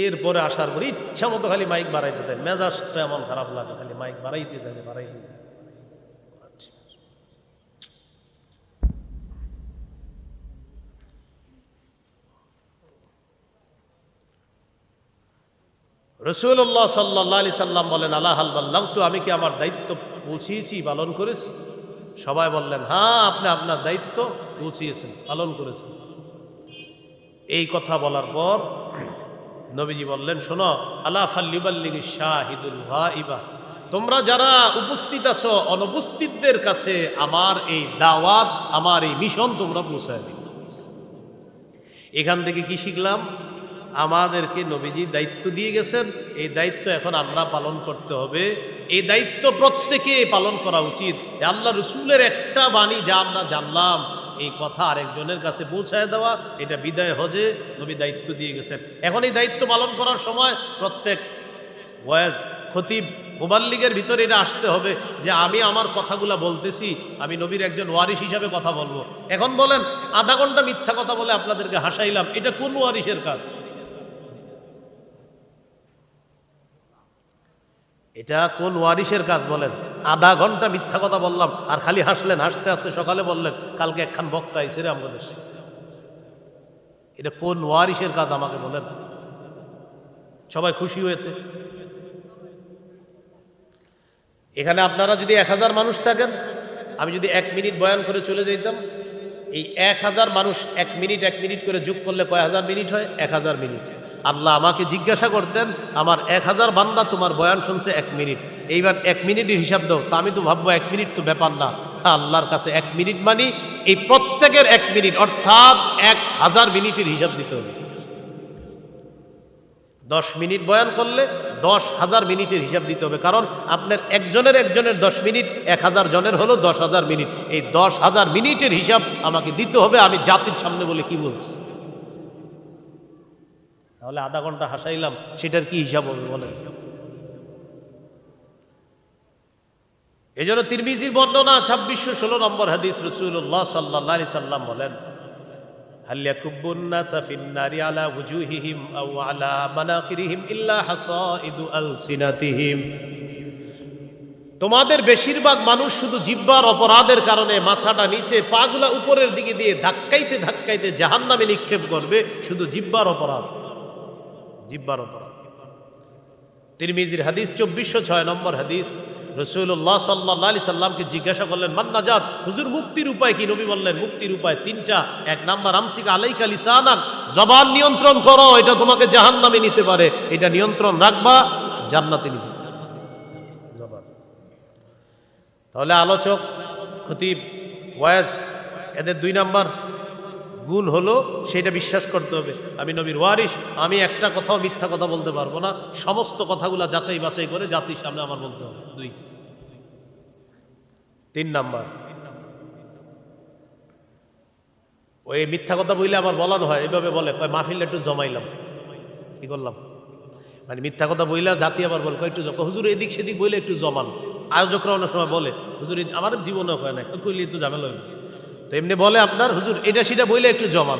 এরপরে আসার পরে ইচ্ছা মতো খালি মাইক বাড়াইতে থাকে, মেজাজটা এমন খারাপ লাগে, খালি মাইক বাড়াইতে থাকে, বাড়াইতে থাকে। রাসূলুল্লাহ সাল্লাল্লাহু আলাইহি সাল্লাম বলেন, আলা হাল বাল্লাগতু, আমি কি আমার দায়িত্ব পৌঁছিয়েছি, পালন করেছি? সবাই বললেন, হ্যাঁ, আপনি আপনার দায়িত্ব পৌঁছিয়েছেন, পালন করেছেন। এই কথা বলার পর নবীজি বললেন, শোনো, আলা ফাল্লিবাল্লিগিশ শাহিদুল গায়বা, তোমরা যারা উপস্থিত আছো, অনুপস্থিতদের কাছে আমার এই দাওয়াত, আমার এই মিশন তোমরা পৌঁছায় দিবে। এখান থেকে কি শিখলাম? আমাদেরকে নবীজি দায়িত্ব দিয়ে গেছেন, এই দায়িত্ব এখন আমরা পালন করতে হবে। এই দায়িত্ব প্রত্যেকে পালন করা উচিত। আল্লাহ রসুলের একটা বাণী যা আমরা জানলাম, এই কথা আরেকজনের কাছে পৌঁছায় দেওয়া, এটা বিদায় হজে নবী দায়িত্ব দিয়ে গেছেন। এখন এই দায়িত্ব পালন করার সময় প্রত্যেক ওয়াজ, খতিব, মুবাল্লিগের ভিতরে এটা আসতে হবে যে আমি আমার কথাগুলা বলতেছি, আমি নবীর একজন ওয়ারিস হিসাবে কথা বলবো। এখন বলেন, আধা ঘন্টা মিথ্যা কথা বলে আপনাদেরকে হাসাইলাম, এটা কোন ওয়ারিসের কাজ? এটা কোন ওয়ারিসের কাজ বলেন? আধা ঘন্টা মিথ্যা কথা বললাম আর খালি হাসলেন, হাসতে হাসতে সকালে বললেন কালকে একখান বক্তা আইছে রে আমাদের দেশে। এটা কোন ওয়ারিসের কাজ আমাকে বলেন? সবাই খুশি হয়েছে। এখানে আপনারা যদি 1000 মানুষ থাকেন, আমি যদি 1 মিনিট বয়ান করে চলে যেতাম, এই 1000 মানুষ 1 মিনিট 1 মিনিট করে যোগ করলে কয় হাজার মিনিট হয়? 1000 মিনিট। আল্লাহ আমাকে জিজ্ঞাসা করতেন, আমার 1000 বান্দা তোমার বয়ান শুনছে 1 মিনিট, এইবার 1 মিনিটের হিসাব দাও। তা আমি তো ভাববো 1 মিনিট তো ব্যাপার না। আল্লাহর কাছে 1 মিনিট মানে এই প্রত্যেকের 1 মিনিট, অর্থাৎ 1000 মিনিটের হিসাব দিতে হবে। 10 মিনিট বয়ান করলে 10,000 মিনিটের হিসাব দিতে হবে, কারণ আপনার একজনের 10 মিনিট, 1000 জনের হলো 10,000 মিনিট। এই 10,000 মিনিটের হিসাব আমাকে দিতে হবে, আমি জাতির সামনে বলে কি বলছি। তাহলে আধা ঘন্টা হাসাইলাম, সেটার কি হিসাব হবে বলেন? এই জন্য তিরমিজির বর্ণনা 2616 নম্বর হাদিস, রাসূলুল্লাহ সাল্লাল্লাহু আলাইহি সাল্লাম বলেন, হাল ইয়াকুব্বুন নাসা ফিন-নারি আলা ওয়ুজুহিহিম আও আলা মানাখিরিহিম ইল্লা হাসাইদু আলসিনাতিহিম। তোমাদের বেশিরভাগ মানুষ শুধু জিহ্বার অপরাধের কারণে মাথাটা নিচে, পাগুলা উপরের দিকে দিয়ে ধাক্কাইতে ধাক্কাইতে জাহান্নামে নিক্ষেপ করবে, শুধু জিহ্বার অপরাধ, জিহ্বার অপরাধ। তিরমিজির হাদিস 2406 নম্বর হাদিস, রাসূলুল্লাহ সাল্লাল্লাহু আলাইহি সাল্লামকে জিজ্ঞাসা করলেন, মান নাজাত, হুজুর মুক্তির উপায় কি? নবী বললেন, মুক্তির উপায় 3টা। 1 নাম্বার, আমসিক আলাইকা লিসানাক, জবান নিয়ন্ত্রণ করো, এটা তোমাকে জাহান্নামে নিতে পারে, এটা নিয়ন্ত্রণ রাখবা, জান্নাতে নিবে জবান। তাহলে আলোচক, খতিব, ওয়াজ, এদের 2 নাম্বার গুণ হলো সেটা বিশ্বাস করতে হবে, আমি নবীর ওয়ারিস, আমি একটা কথাও মিথ্যা কথা বলতে পারবো না, সমস্ত কথাগুলো যাচাই বাছাই করে জাতির সামনে আমার বলতে হবে। 2। 3 নাম্বার, ওই মিথ্যা কথা বললে আবার বলানো হয়, এভাবে বলে, কয় মাহফিল একটু জমাইলাম, কি করলাম? মানে মিথ্যা কথা বইলা জাতি আবার বল একটু হুজুর এদিক সেদিক বইলে একটু জমান। আয়োজকরা অনেক সময় বলে হুজুর আমার জীবনেও হয় না, কইলে একটু ঝামেলা হইল। তো এমনি বলে আপনার হুজুর এটা সেটা বইলে একটু জমান,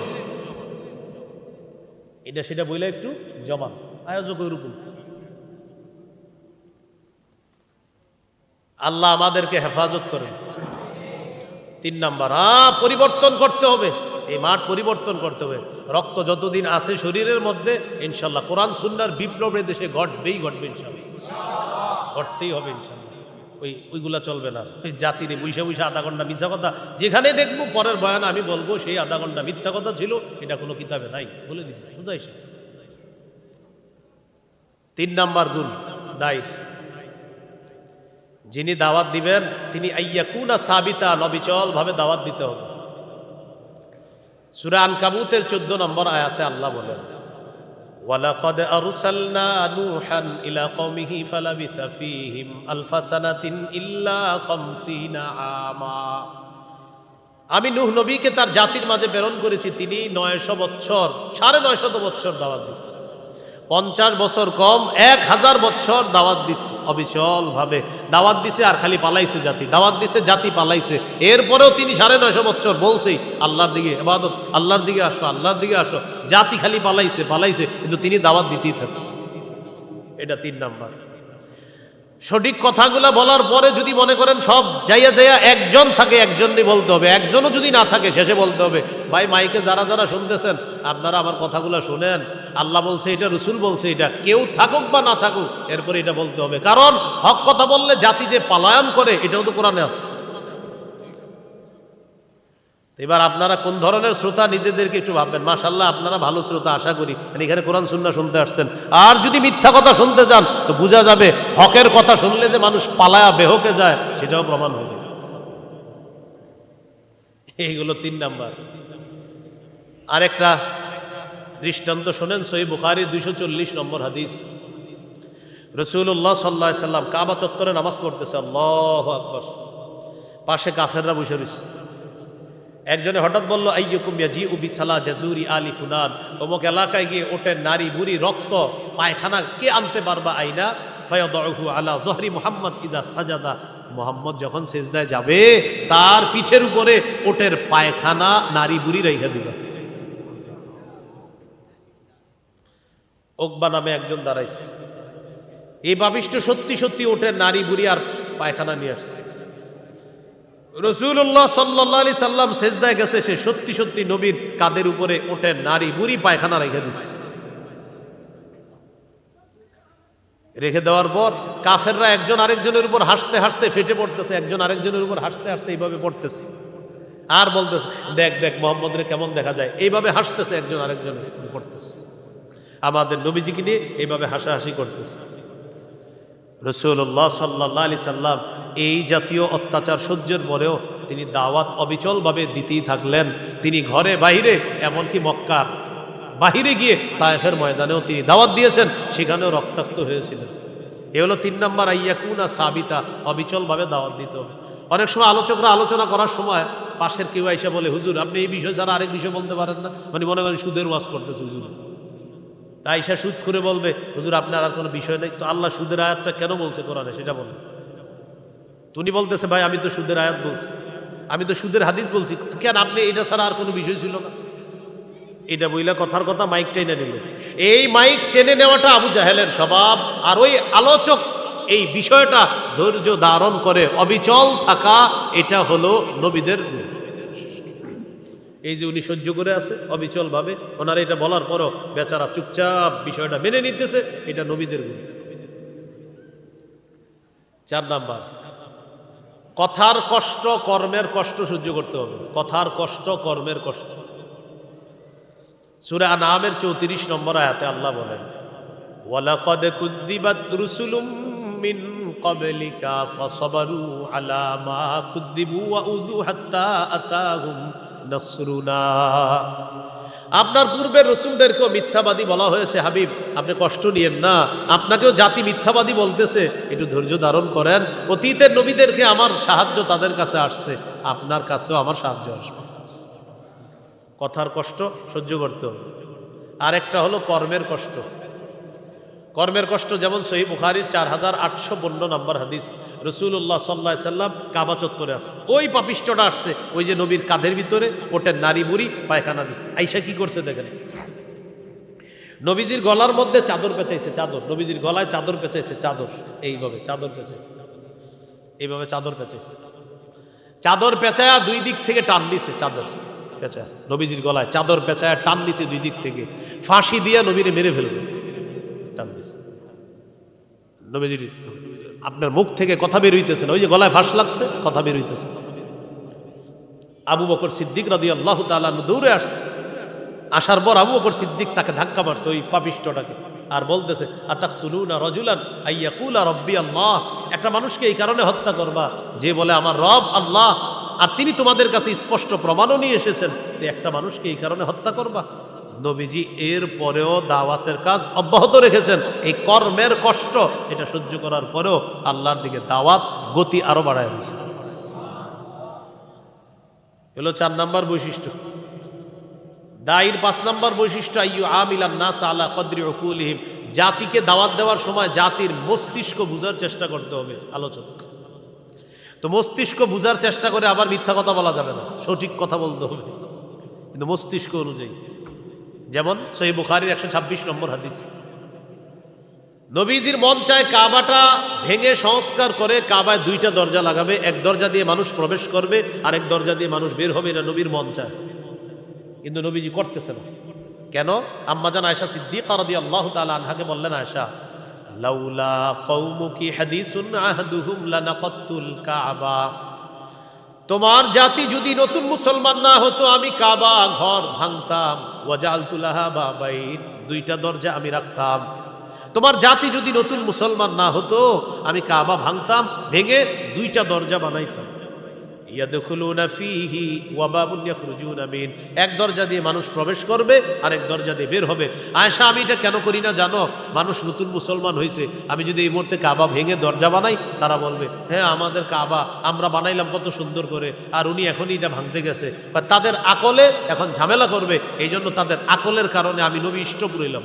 এটা সেটা বইলে একটু জমান, আয়োজক ওইরকম। আল্লাহ আমাদেরকে হেফাজত করে। 3 নাম্বার, পরিবর্তন করতে হবে, এই মাঠ পরিবর্তন করতে হবে। রক্ত যতদিন আছে শরীরের মধ্যে ইনশাল্লাহ কোরআন সুন্নাহর বিপ্লবে দেশে ঘটবেই ঘটবে, ইনশাল্লাহ ঘটতেই হবে ইনশাল্লাহ। ওইগুলা চলবে না। ওই জাতির বৈশা বৈশা আধা ঘন্টা মিথ্যা কথা, যেখানে দেখবো পরের বয়ান আমি বলবো সেই আধা ঘন্টা মিথ্যা কথা ছিল, এটা কোনো কিতাবে নাই, বলে দিন সোজা হিসাব। 3 নাম্বার গুণ দায়ীর, যিনি দাওয়াত দিবেন তিনি আইয়াকুনা সাবিতা, নবিচল ভাবে দাওয়াত দিতে হবে। সূরা আনকাবুতের 14 নম্বর আয়াতে আল্লাহ বলেন, ওয়ালাকাদ আরসালনা নূহান ইলা কওমিহি ফালাবিথা ফীহিম আলফা সানাতিন ইল্লা 50 আমা। আমি নূহ নবীকে তার জাতির মাঝে প্রেরণ করেছি, তিনি 900 বছর 950 বছর দাওয়াত দিয়েছেন। 50 বছর কম 1000 বছর দাওয়াত দিছে, অবিচল ভাবে দাওয়াত দিছে। আর খালি পালাইছে জাতি, দাওয়াত দিছে জাতি পালাইছে। এরপরেও তিনি 950 বছর বলছেই আল্লাহর দিকে ইবাদত, আল্লাহর দিকে আসো, আল্লাহর দিকে আসো। জাতি খালি পালাইছে পালাইছে, কিন্তু তিনি দাওয়াত দিতেই থাকছে। এটা 3 নাম্বার। সঠিক কথাগুলো বলার পরে যদি মনে করেন সব যাইয়া যাইয়া একজন থাকে, একজনই বলতে হবে। একজনও যদি না থাকে শেষে বলতে হবে, ভাই মাইকে যারা যারা শুনতেছেন আপনারা আমার কথাগুলো শুনেন, আল্লাহ বলছে এটা, রসুল বলছে এটা, কেউ থাকুক বা না থাকুক এরপরে এটা বলতে হবে। কারণ হক কথা বললে জাতি যে পলায়ন করে এটাও তো কোরআনে আছে। এবার আপনারা কোন ধরনের শ্রোতা নিজেদেরকে একটু ভাববেন। মাশাআল্লাহ আপনারা ভালো শ্রোতা, আশা করি এখানে কোরআন সুন্নাহ শুনতে আসছেন। আর যদি মিথ্যা কথা শুনতে যান তো বোঝা যাবে হকের কথা শুনলে যে মানুষ পালায়া বেহকে যায় সেটাও প্রমাণ হবে। এইগুলো 3 নাম্বার। আরেকটা দৃষ্টান্ত শোনেন, সহিহ বুখারী 240 নম্বর হাদিস। রাসূলুল্লাহ সাল্লাল্লাহু আলাইহি সাল্লাম কাবা চত্বরে নামাজ পড়তেছে, আল্লাহু আকবার, পাশে কাফেররা বসে রয়েছে। একজনে হঠাৎ বলল, আইয়ুকুম ইয়াজিউ বিসালা জাজুরি আলি ফুলান, অমুক এলাকায় গিয়ে ওটের নারী বুড়ি রক্ত পায়খানা কে আনতে পারবা? আইনা ফায়াদউহু আলা যহরি মুহাম্মদ ইদা সাজাদা, মুহাম্মদ যখন সিজদায় যাবে তার পিঠের উপরে ওটের পায়খানা নারী বুড়ি রাইখা দিবা। উকবা নামে একজন দাঁড়াইছে, এই পাপিষ্ঠ সত্যি সত্যি ওটের নারী বুড়ি আর পায়খানা নিয়ে আসছে। রাসূলুল্লাহ সাল্লাল্লাহু আলাইহি সাল্লাম সেজদায় গেছে, সে সত্যি সত্যি নবীর কাঁধের উপরে ওঠেন নারী বুড়ি পায়খানা রেখে দিচ্ছে। রেখে দেওয়ার পর কাফেররা একজন আরেকজনের উপর হাসতে হাসতে ফেটে পড়তেছে, একজন আরেকজনের উপর হাসতে হাসতে এইভাবে পড়তেছে আর বলতেছে, দেখ দেখ মুহাম্মদরে কেমন দেখা যায়, এইভাবে হাসতেছে, একজন আরেকজনের উপর পড়তেছে। আমাদের নবীজিকে নিয়ে এইভাবে হাসাহাসি করতেছে। রাসূলুল্লাহ সাল্লাল্লাহু আলাইহি সাল্লাম এই জাতীয় অত্যাচার সহ্যের পরেও তিনি দাওয়াত অবিচলভাবে দিতেই থাকলেন। তিনি ঘরে বাহিরে, এমনকি মক্কার বাহিরে গিয়ে তায়েফের ময়দানেও তিনি দাওয়াত দিয়েছেন, সেখানেও রক্তাক্ত হয়েছিলেন। এ হলো 3 নাম্বার, আইয়াকুনা সাবিতা, অবিচলভাবে দাওয়াত দিতে হবে। অনেক সময় আলোচকরা আলোচনা করার সময় পাশের কেউ আইসা বলে, হুজুর আপনি এই বিষয় ছাড়া আরেক বিষয় বলতে পারেন না, মানে মনে করেন সুদের ওয়াজ করতেছে হুজুর। আইসা সুদ করে বলবে, হুজুর আপনার আর কোনো বিষয় নেই তো, আল্লাহ সুদের আয়াতটা কেন বলছে কোরআনে সেটা বলেন। তুমি বলতেছে, ভাই আমি তো সুদের আয়াত বলছি, আমি তো সুদের হাদিস বলছি, কেন আপনি এটা ছাড়া আর কোনো বিষয় ছিল না? এটা বইলা কথার কথা মাইক টেনে নিল। এই মাইক টেনে নেওয়াটা আবু জাহেলের স্বভাব। আর ওই আলোচক এই বিষয়টা ধৈর্য ধারণ করে অবিচল থাকা, এটা হলো নবীদের গুণ। এই যে উনি সহ্য করে আছে অবিচল ভাবে, ওনার এটা বলার পরও বেচারা চুপচাপ বিষয়টা মেনে নিতেছে, এটা নবীদের গুণ। 4 নাম্বার, কথার কষ্ট কর্মের কষ্ট সহ্য করতে হবে। কথার কষ্ট কর্মের কষ্ট। সূরা আনআমের 34 নম্বর আয়াতে আল্লাহ বলেন, ওয়ালাকাদ কুযযিবাত রুসুলুম মিন ক্বাবলিকা ফাসাবারু আলা মা কুযযিবু ওয়া উযু হাত্তা আতাহুম নাসরুনা। আপনার পূর্বের রসুলদেরকেও মিথ্যাবাদী বলা হয়েছে, হাবিব আপনি কষ্ট নিয়েন না, আপনাকেও জাতি মিথ্যাবাদী বলতেছে, একটু ধৈর্য ধারণ করেন। অতীতের নবীদেরকে আমার সাহায্য তাদের কাছে আসছে, আপনার কাছেও আমার সাহায্য আসবে। কথার কষ্ট সহ্য করতে হবে। আরেকটা হলো কর্মের কষ্ট। কর্মের কষ্ট যেমন সহিহ বুখারীর 4852 নম্বর হাদিস, রাসূলুল্লাহ সাল্লাল্লাহু আলাইহি সাল্লাম কাবা চত্বরে আছে, ওই পাপিষ্ঠটা আসছে, ওই যে নবীর কাঁধের ভিতরে ওটের নারী বুড়ি পায়খানা দিছে। আয়েশা কি করছে দেখেন, নবীজির গলার মধ্যে চাদর পেঁচাইছে, চাদর, নবীজির গলায় চাদর পেঁচাইছে, চাদর এইভাবে চাদর পেঁচাইছে, এইভাবে চাদর পেঁচাইছে, চাদর পেঁচায়া দুই দিক থেকে টান দিছে, চাদর পেঁচায় নবীজির গলায় চাদর পেঁচায়া টান দিছে দুই দিক থেকে, ফাঁসি দিয়ে নবীরে মেরে ফেলবে টান দিছে। নবীজির আপনার মুখ থেকে কথা বের হইতেছে না, ওই যে গলায় ফাঁস লাগছে, কথা বের হইতেছে। আবু বকর সিদ্দিক রাদিয়াল্লাহু তাআলা দৌড়ে আসছে, আসার পর আবু বকর সিদ্দিক তাকে ধাক্কা মারছে ওই পাপিষ্ঠটাকে, আর বলতেছে আতাকতুলুনা রাজুলান আইয়াকুলা রাব্বি আল্লাহ, একটা মানুষকে এই কারণে হত্যা করবা যে বলে আমার রব আল্লাহ, আর তিনি তোমাদের কাছে স্পষ্ট প্রমাণও নিয়ে এসেছেন, একটা মানুষকে এই কারণে হত্যা করবা। নবীজি এর পরেও দাওয়াতের কাজ অব্যাহত রেখেছেন, এই কর্মের কষ্ট এটা সহ্য করার পরেও আল্লাহর দিকে দাওয়াত গতি আরো বাড়ায় দিয়েছে। হলো 4 নাম্বার বৈশিষ্ট্য। দায়ীর 5 নাম্বার বৈশিষ্ট্য আইয়ু আমিলান নাস আলা কদরি উকুলিহিম, জাতিকে দাওয়াত দেওয়ার সময় জাতির মস্তিষ্ক বুঝার চেষ্টা করতে হবে। আলোচনা তো মস্তিষ্ক বুঝার চেষ্টা করে আবার মিথ্যা কথা বলা যাবে না, সঠিক কথা বলতে হবে কিন্তু মস্তিষ্ক অনুযায়ী। যেমন সহিহ বুখারীর 126 নম্বর হাদিস, নবীজির মন চায় কাবাটা ভেঙে সংস্কার করে কাবায় 2টা দরজা লাগাবে, এক দরজা দিয়ে মানুষ প্রবেশ করবে আর এক দরজা দিয়ে মানুষ বের হবে, এটা নবীর মন চায়, কিন্তু নবীজি করতেছে না। কেন? আম্মাজান আয়েশা সিদ্দিকা রাদিয়াল্লাহু তাআলা আনহাকে বললেন, আয়েশা লাউলা কওমুকি হাদিসুন আহদুহুম লানাকাতুল কাবা, তোমার জাতি যদি নতুন মুসলমান না হতো আমি কাবা ঘর ভাঙতাম, ওয়াজালতু লাহা বাবাইন, 2টা দরজা আমি রাখতাম। তোমার জাতি যদি নতুন মুসলমান না হতো আমি কাবা ভাঙতাম, ভেঙে 2টা দরজা বানাইতাম। ইয়াদখুলুনা ফীহি ওয়া বাবুন ইয়াখরুজুনা মিন, এক দরজা দিয়ে মানুষ প্রবেশ করবে আর এক দরজা দিয়ে বের হবে। আয়েশা আমি এটা কেন করি না জানো? মানুষ নতুন মুসলমান হয়েছে, আমি যদি এই মুহূর্তে কাবা ভেঙে দরজা বানাই, তারা বলবে হ্যাঁ আমাদের কাবা আমরা বানাইলাম কত সুন্দর করে, আর উনি এখনই এটা ভাঙতে গেছে, বা তাদের আকলে এখন ঝামেলা করবে, এই জন্য তাদের আকলের কারণে আমি নবী স্টপ রইলাম।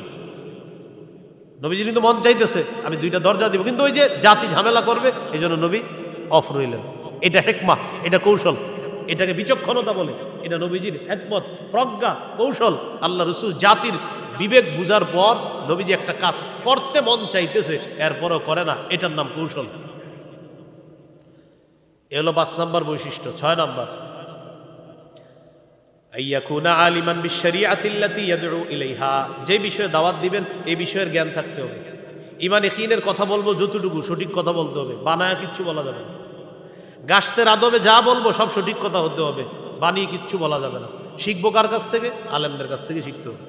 নবীজি কিন্তু মন চাইতেছে আমি 2টা দরজা দিব, কিন্তু ওই যে জাতি ঝামেলা করবে এই জন্য নবী অফ রইলেন। এটা হিকমা, এটা কৌশল, এটাকে বিচক্ষণতা বলে, এটা নবীজির হিকমত, প্রজ্ঞা, কৌশল। আল্লাহ রাসূল জাতির বিবেক বুঝার পর নবীজি একটা কাজ করতে মন চাইতেছে এরপরও করে না, এটার নাম কৌশল। এ হলো 5 নাম্বার বৈশিষ্ট্য। 6 নাম্বার আইয়াকুনা আলিমান বিশরিয়াতিল্লাতী ইয়াদউ ইলাইহা, যে বিষয়ে দাওয়াত দিবেন এই বিষয়ের জ্ঞান থাকতে হবে। ঈমান ইয়াকিনের কথা বলবো যতটুকু সঠিক কথা বলতে হবে, বানায়া কিচ্ছু বলা যাবে না। গাছতের আদবে যা বলবো সব সঠিক কথা হতে হবে, বানিয়ে কিচ্ছু বলা যাবে না। শিখবো কার কাছ থেকে? আলেমদের কাছ থেকে শিখতে হবে।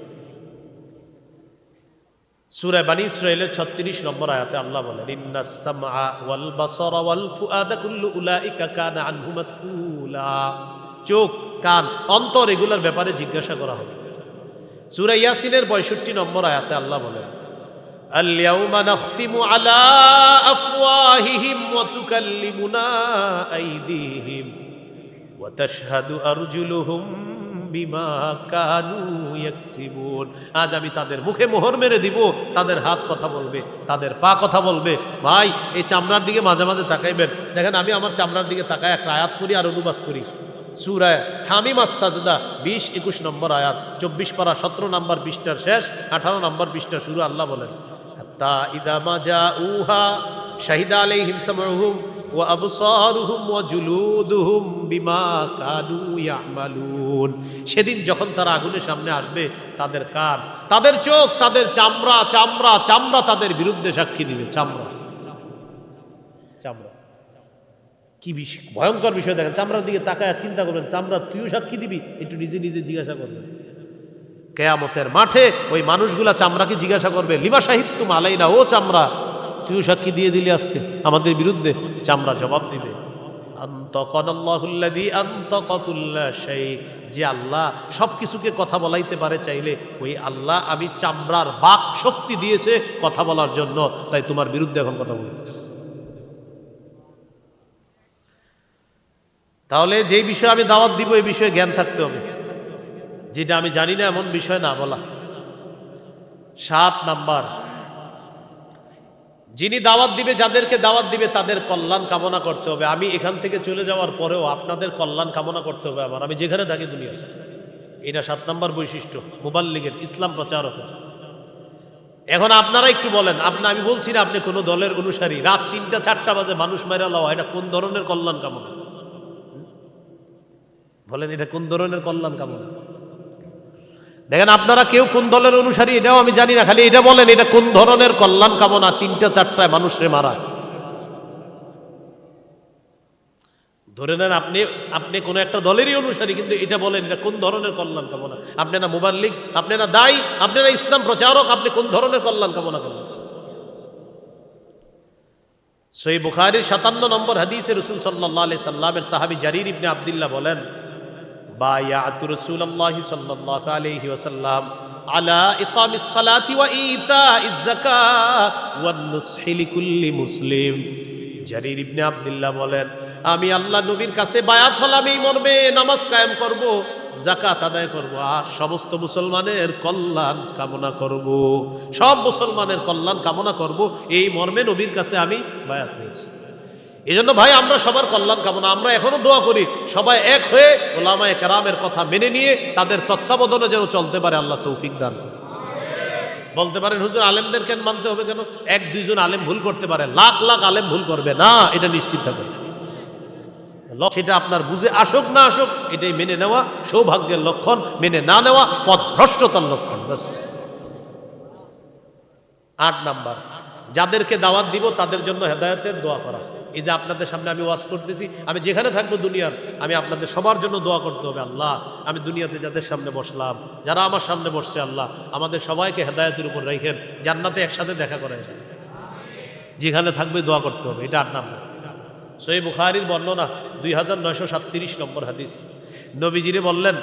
সূরা বনী ইসরাঈলের 36 নম্বর আয়াতে আল্লাহ বলেন ইন্নাস সামআ ওয়াল বাসারা ওয়াল ফুআদা কুল্লু উলাইকা কানা আনহু মাসউলা, চোখ, কান, অন্তর এগুলোর ব্যাপারে জিজ্ঞাসা করা হবে। সূরা ইয়াসিনের 65 নম্বর আয়াতে আল্লাহ বলেন আল-ইয়াউমা নাখতিমু আলা আফওয়াহিহিম ওয়া তুকাল্লিমুনা আইদিহিম ওয়া তাশহাদু আরজুলুহুম বিমা কানু ইয়াকসিবুন, আজ আমি তাদের মুখে মোহর মেরে দিব, তাদের হাত কথা বলবে, তাদের পা কথা বলবে। ভাই এই চামড়ার দিকে মাঝে মাঝে তাকাইবেন, দেখেন আমি আমার চামড়ার দিকে তাকায় একটা আয়াত পড়ি আর অনুবাদ করি। সূরা হামিম আস-সাজদা 20-21 নম্বর আয়াত, 24 পারা 17 নম্বর পৃষ্ঠার শেষ, 18 নম্বর পৃষ্ঠার শুরু। আল্লাহ বলেন হাত্তা ইদা মা জাউহা শাহিদা আলাইহিম সামউহুম ওয়া আবসারুহুম ওয়া জুলুদুহুম বিমা কানু ইয়ামালুন, সেদিন যখন তারা আগুনের সামনে আসবে তাদের কান, তাদের চোখ, তাদের চামড়া চামড়া চামড়া তাদের বিরুদ্ধে সাক্ষী দিবে। চামড়া চামড়া কি বিষয়, ভয়ঙ্কর বিষয়। দেখেন চামড়ার দিকে তাকায় চিন্তা করবেন, চামড়া তুইও সাক্ষী দিবি? একটু নিজে নিজে জিজ্ঞাসা করবেন। কিয়ামতের মাঠে ওই মানুষগুলা চামড়াকে জিজ্ঞাসা করবে লিমা শাহিদতুম আলাইনা, ও চামড়া তুইও সাক্ষী দিয়ে দিলি আজকে আমাদের বিরুদ্ধে। চামড়া জবাব দিবে আনতাকানাল্লাহুল্লাযী আনতাকা কুল্লা শাই, যে আল্লাহ সবকিছুকে কথা বলাইতে পারে চাইলে, ওই আল্লাহ আমি চামড়ার বাক শক্তি দিয়েছে কথা বলার জন্য, তাই তোমার বিরুদ্ধে এখন কথা বলতেছি। তাহলে যেই বিষয়ে আমি দাওয়াত দিব এই বিষয়ে জ্ঞান থাকতে হবে, যেটা আমি জানি না এমন বিষয় না বলা। 7 নাম্বার যিনি দাওয়াত দিবে, যাদেরকে দাওয়াত দিবে তাদের কল্যাণ কামনা করতে হবে। আমি এখান থেকে চলে যাওয়ার পরেও আপনাদের কল্যাণ কামনা করতে হবে আমার, আমি যেখানে থাকি দুনিয়ায়। এটা 7 নম্বর বৈশিষ্ট্য মুবাল্লিগের, ইসলাম প্রচারকের। এখন আপনারা একটু বলেন, আমি বলছি না আপনি কোনো দলের অনুসারী, রাত 3টা-4টা বাজে মানুষ মেরা লওয়া, এটা কোন ধরনের কল্যাণ কামনা? বলেন, এটা কোন ধরনের কল্যাণ কামনা? দেখেন, আপনারা কেউ কোন দলের অনুসারী এটাও আমি জানি না, খালি এটা বলেন এটা কোন ধরনের কল্যাণ কামনা 3টা-4টায় মানুষরে মারা? ধরে নেন আপনি কোন একটা দলেরই অনুসারী, কিন্তু এটা বলেন এটা কোন ধরনের কল্যাণ কামনা? আপনি না মুবাল্লিগ, আপনি না দায়ী, আপনি না ইসলাম প্রচারক, আপনি কোন ধরনের কল্যাণ কামনা করেন? সহিহ বুখারীর 57 নম্বর হাদিসে রাসূল সাল্লাল্লাহু আলাইহি সাল্লামের সাহাবী জারীর ইবনে আব্দুল্লাহ বলেন, বায়াতু রাসূলুল্লাহি সাল্লাল্লাহু আলাইহি ওয়াসাল্লাম আলা ইকামিস সালাতি ওয়া ইতাইজ যাকাত ওয়ান নুসহি লিকুল্লি মুসলিম। জারীর ইবনে আব্দুল্লাহ বলেন, আমি আল্লাহ নবীর কাছে বায়াত হলাম এই মর্মে, নামাজ কায়েম করব, যাকাত আদায় করব, আর সমস্ত মুসলমানের কল্যাণ কামনা করব, সব মুসলমানের কল্যাণ কামনা করব, এই মর্মে নবীর কাছে আমি বায়াত হয়েছি। এই জন্য ভাই, আমরা সবার কল্যাণ কামনা, আমরা এখনো দোয়া করি সবাই এক হয়ে ওলামায়ে কেরামের কথা মেনে নিয়ে তাদের তত্ত্বাবধানে যেন চলতে পারে, আল্লাহ তৌফিক দান করে। বলতে পারেন, হুজুর আলেমদের কেন মানতে হবে? কেন? 1-2 জন আলেম ভুল করতে পারে, লাখ লাখ আলেম ভুল করবে না, এটা নিশ্চিত থাকবে। সেটা আপনার বুঝে আসুক না আসুক, এটাই মেনে নেওয়া সৌভাগ্যের লক্ষণ, মেনে না নেওয়া পথভ্রষ্টতার লক্ষণ। 8 নাম্বার, যাদেরকে দাওয়াত দিব তাদের জন্য হেদায়েতের দোয়া করা। এই যে আপনাদের সামনে আমি ওয়াজ করতেছি, আমি যেখানে থাকবো দুনিয়ার, আমি আপনাদের সবার জন্য দোয়া করতে হবে, আল্লাহ আমি দুনিয়াতে যাদের সামনে বসলাম, যারা আমার সামনে বসছে, আল্লাহ আমাদের সবাইকে হেদায়েতের উপর রাখেন, জান্নাতে একসাথে দেখা করায়, যেখানে থাকবে দোয়া করতে হবে। এটা 8 নাম্বার। সহিহ বুখারীর বর্ণনা 2937 নম্বর হাদিস। নবীজিরে বললেন,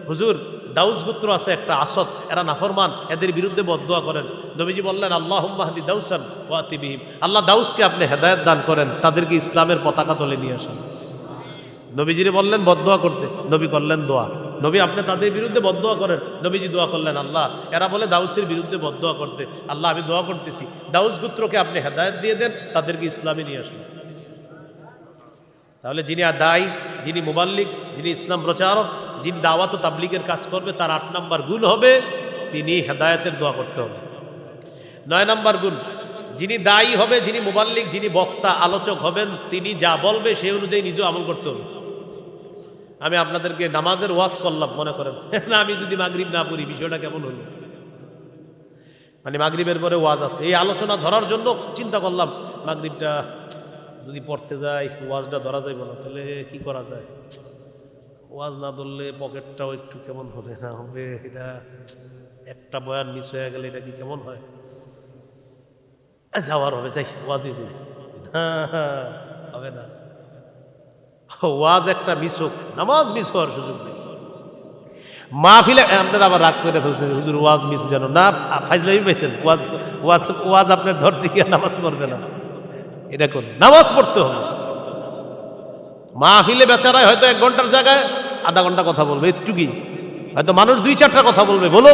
হুজুর দাউস গোত্র আছে একটা, আসদ, এরা নাফরমান, এদের বিরুদ্ধে বদদোয়া করেন। নবীজি বললেন, আল্লাহুম্মা হাদি দাউসান ওয়া আতি বিহিম, আল্লাহ দাউসকে আপনি হেদায়েত দান করেন, তাদেরকে ইসলামের পতাকা তলে নিয়ে আসেন। নবীজিরে বললেন বদদোয়া করতে, নবী করলেন দোয়া। নবী আপনি তাদের বিরুদ্ধে বদদোয়া করেন, নবীজি দোয়া করলেন, আল্লাহ এরা বলে দাউসের বিরুদ্ধে বদদোয়া করতে, আল্লাহ আমি দোয়া করতেছি দাউস গোত্রকে আপনি হেদায়েত দিয়ে দেন, তাদেরকে ইসলামে নিয়ে আসেন। তাহলে যিনি দায়ী, যিনি মুবাল্লিগ, যিনি ইসলাম প্রচারক, যিনি দাওয়াত ও তাবলীগের কাজ করবে, তার 8 নাম্বার গুণ হবে তিনি হেদায়েতের দোয়া করতে হবে। 9 নাম্বার গুণ, যিনি দায়ী হবে, যিনি মুবাল্লিগ, যিনি বক্তা আলোচক হবেন, তিনি যা বলবে সেই অনুযায়ী নিজেও আমল করতে হবে। আমি আপনাদেরকে নামাজের ওয়াজ করলাম, মনে করেন না আমি যদি মাগরিব না পড়ি বিষয়টা কেমন হলো? মানে মাগরিবের পরে ওয়াজ আছে, এই আলোচনা ধরার জন্য চিন্তা করলাম, মাগরিবটা যদি পড়তে যাই ওয়াজটা ধরা যাইব না, তাহলে কি করা যায়? ওয়াজ না ধরলে পকেটটাও একটু কেমন হবে না হবে, এটা একটা বয়ান মিস হয়ে গেলে এটা কি কেমন হয়? যাওয়ার হবে, যাই ওয়াজে যাই, হবে না। ওয়াজ একটা মিস হোক, নামাজ মিস হওয়ার সুযোগ নেই। মাহফিলে আপনারা আবার রাগ করে ফেলছেন, হুজুর ওয়াজ মিস যেন না, ফাইজলামি পাইছেন, ওয়াজ ওয়াজ ওয়াজ আপনার ধরতে গিয়ে নামাজ পড়বে না, এটা কোন? নামাজ পড়তে হবে। মাহফিলে বেচারায় হয়তো 1 ঘন্টার জায়গায় আধা ঘন্টা কথা বলবে, একটু কি হয়তো মানুষ 2-4টা কথা বলবে, বলো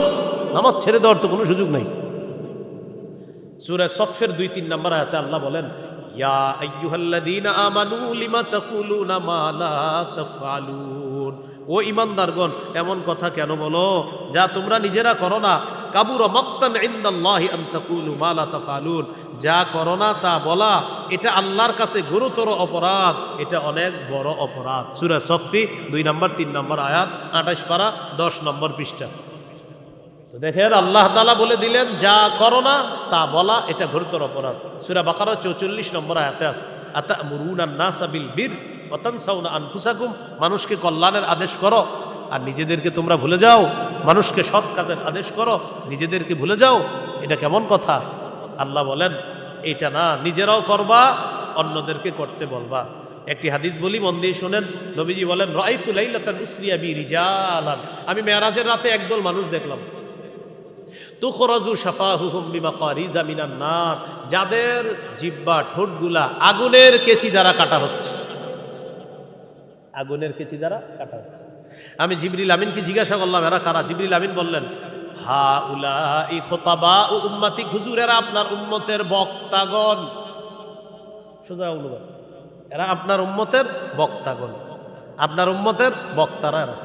নামাজ ছেড়ে দেওয়ার তো কোনো সুযোগ নাই। সূরা সফের 2-3 নম্বর আয়াতে আল্লাহ বলেন, ইয়া আইয়ুহাল্লাযীনা আমানু লিমা তাকুলুনা মা লা তাফআলুন, ও ঈমানদারগণ এমন কথা কেন বলো যা তোমরা নিজেরা করো না। কাবুরা মাকতান ইনদাল্লাহি আন তাকুলু মা লা তাফআলুন, যা করো না তা বলা এটা আল্লাহর কাছে গুরুতর অপরাধ, এটা অনেক বড় অপরাধ। সূরা সফি 2 নম্বর 3 নম্বর আয়াত, 28 পারা 10 নম্বর পৃষ্ঠা। তো দেখেন আল্লাহ তাআলা বলে দিলেন যা করো না তা বলা এটা গুরুতর অপরাধ। সূরা বাকারা 44 নম্বর আয়াতে আছে, আতা'মুরুনান নাসা বিল বির ওয়া তানসাউনা আনফুসাকুম, মানুষকে কল্যাণের আদেশ করো আর নিজেদেরকে তোমরা ভুলে যাও। মানুষকে সৎ কাজের আদেশ করো, নিজেদেরকে ভুলে যাও, এটা কেমন কথা? আল্লাহ বলেন এটা না, নিজেরাও করবা, অন্যদেরকে করতে বলবা। একটি হাদিস বলি, মন দিয়ে শোনেন। নবীজি বলেন, রাআইতু লাইলাতান উসরিয়া বি রিজালান, আমি মেরাজের রাতে একদল মানুষ দেখলাম, তুখরাজু শাফাহুহুম বিমাকারিজা মিনান নার, যাদের জিহ্বা ঠোঁটগুলা আগুনের কেচি দ্বারা কাটা হচ্ছে, আগুনের কেচি দ্বারা কাটা হচ্ছে। আমি জিবরিল আমিনকে জিজ্ঞাসা করলাম এরা কারা? জিবরিল আমিন বললেন হা উলাই খুতাবাউ উম্মতি, হুজুরেরা আপনার উম্মতের বক্তাগণ। সোজা অনুবাদ, এরা আপনার উম্মতের বক্তাগণ, আপনার উম্মতের বক্তারা এরা।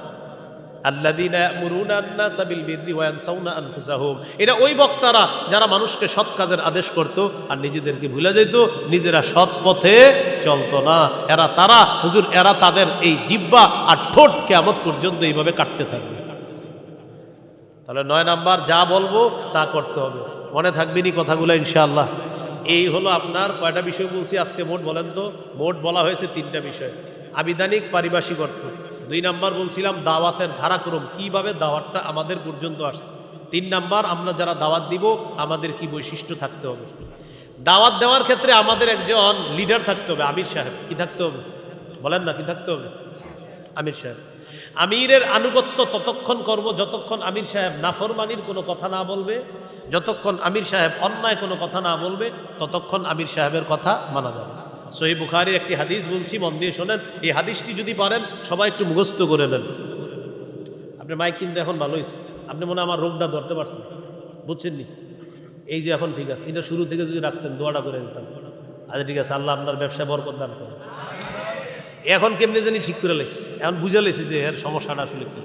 আল্লাযীনা ইয়া'মুরুনা আন-নাসা বিল বিররি ওয়া ইয়ানসাউনা আনফুসাহুম, এটা ওই বক্তারা যারা মানুষকে সৎ কাজের আদেশ করত আর নিজেদেরকে ভুলে যেত, নিজেরা সৎ পথে চলতো না। এরা তারা হুজুর, এরা তাদের এই জিহ্বা আর ঠোঁট কিয়ামত পর্যন্ত এইভাবে কাটতে থাকবে। তাহলে 9 নাম্বার, যা বলবো তা করতে হবে। মনে থাকবে নি কথাগুলো ইনশাআল্লাহ। এই হলো আপনার কয়টা বিষয় বলছি আজকে মোট, বলেন তো? মোট বলা হয়েছে 3টা বিষয়, আবিধানিক, পারিভাষিক অর্থ। 2 নাম্বার বলছিলাম দাওয়াতের ধারাক্রম, কিভাবে দাওয়াতটা আমাদের পর্যন্ত আসছে। 3 নাম্বার, আমরা যারা দাওয়াত দিব আমাদের কি বৈশিষ্ট্য থাকতে হবে। দাওয়াত দেওয়ার ক্ষেত্রে আমাদের একজন লিডার থাকতে হবে, আমির সাহেব। কি থাকতে হবে বলেন না, কি থাকতে হবে? আমির সাহেব। আমিরের আনুগত্য ততক্ষণ করব যতক্ষণ আমির সাহেব নাফরমানির কোনো কথা না বলবে, যতক্ষণ আমির সাহেব অন্যায় কোনো কথা না বলবে, ততক্ষণ আমির সাহেবের কথা মানা যাবে। সহিহ বুখারীর একটি হাদিস বলছি, মন দিয়ে শোনেন। এই হাদিসটি যদি পারেন সবাই একটু মুখস্থ করে নেন। আপনি মাইক কিন্তু এখন ভালো হয়েছে, আপনি মনে হয় আমার রোগটা ধরতে পারছেন, বুঝছেন নি? এই যে এখন ঠিক আছে, এটা শুরু থেকে যদি রাখতেন দোয়াটা করে দিতাম। আচ্ছা ঠিক আছে, আল্লাহ আপনার ব্যবসায় বরকত দান করেন। এখন কেমনি জানি ঠিক করে লেছি, এখন বুঝে লেছি যে এর সমস্যাটা আসলে কি।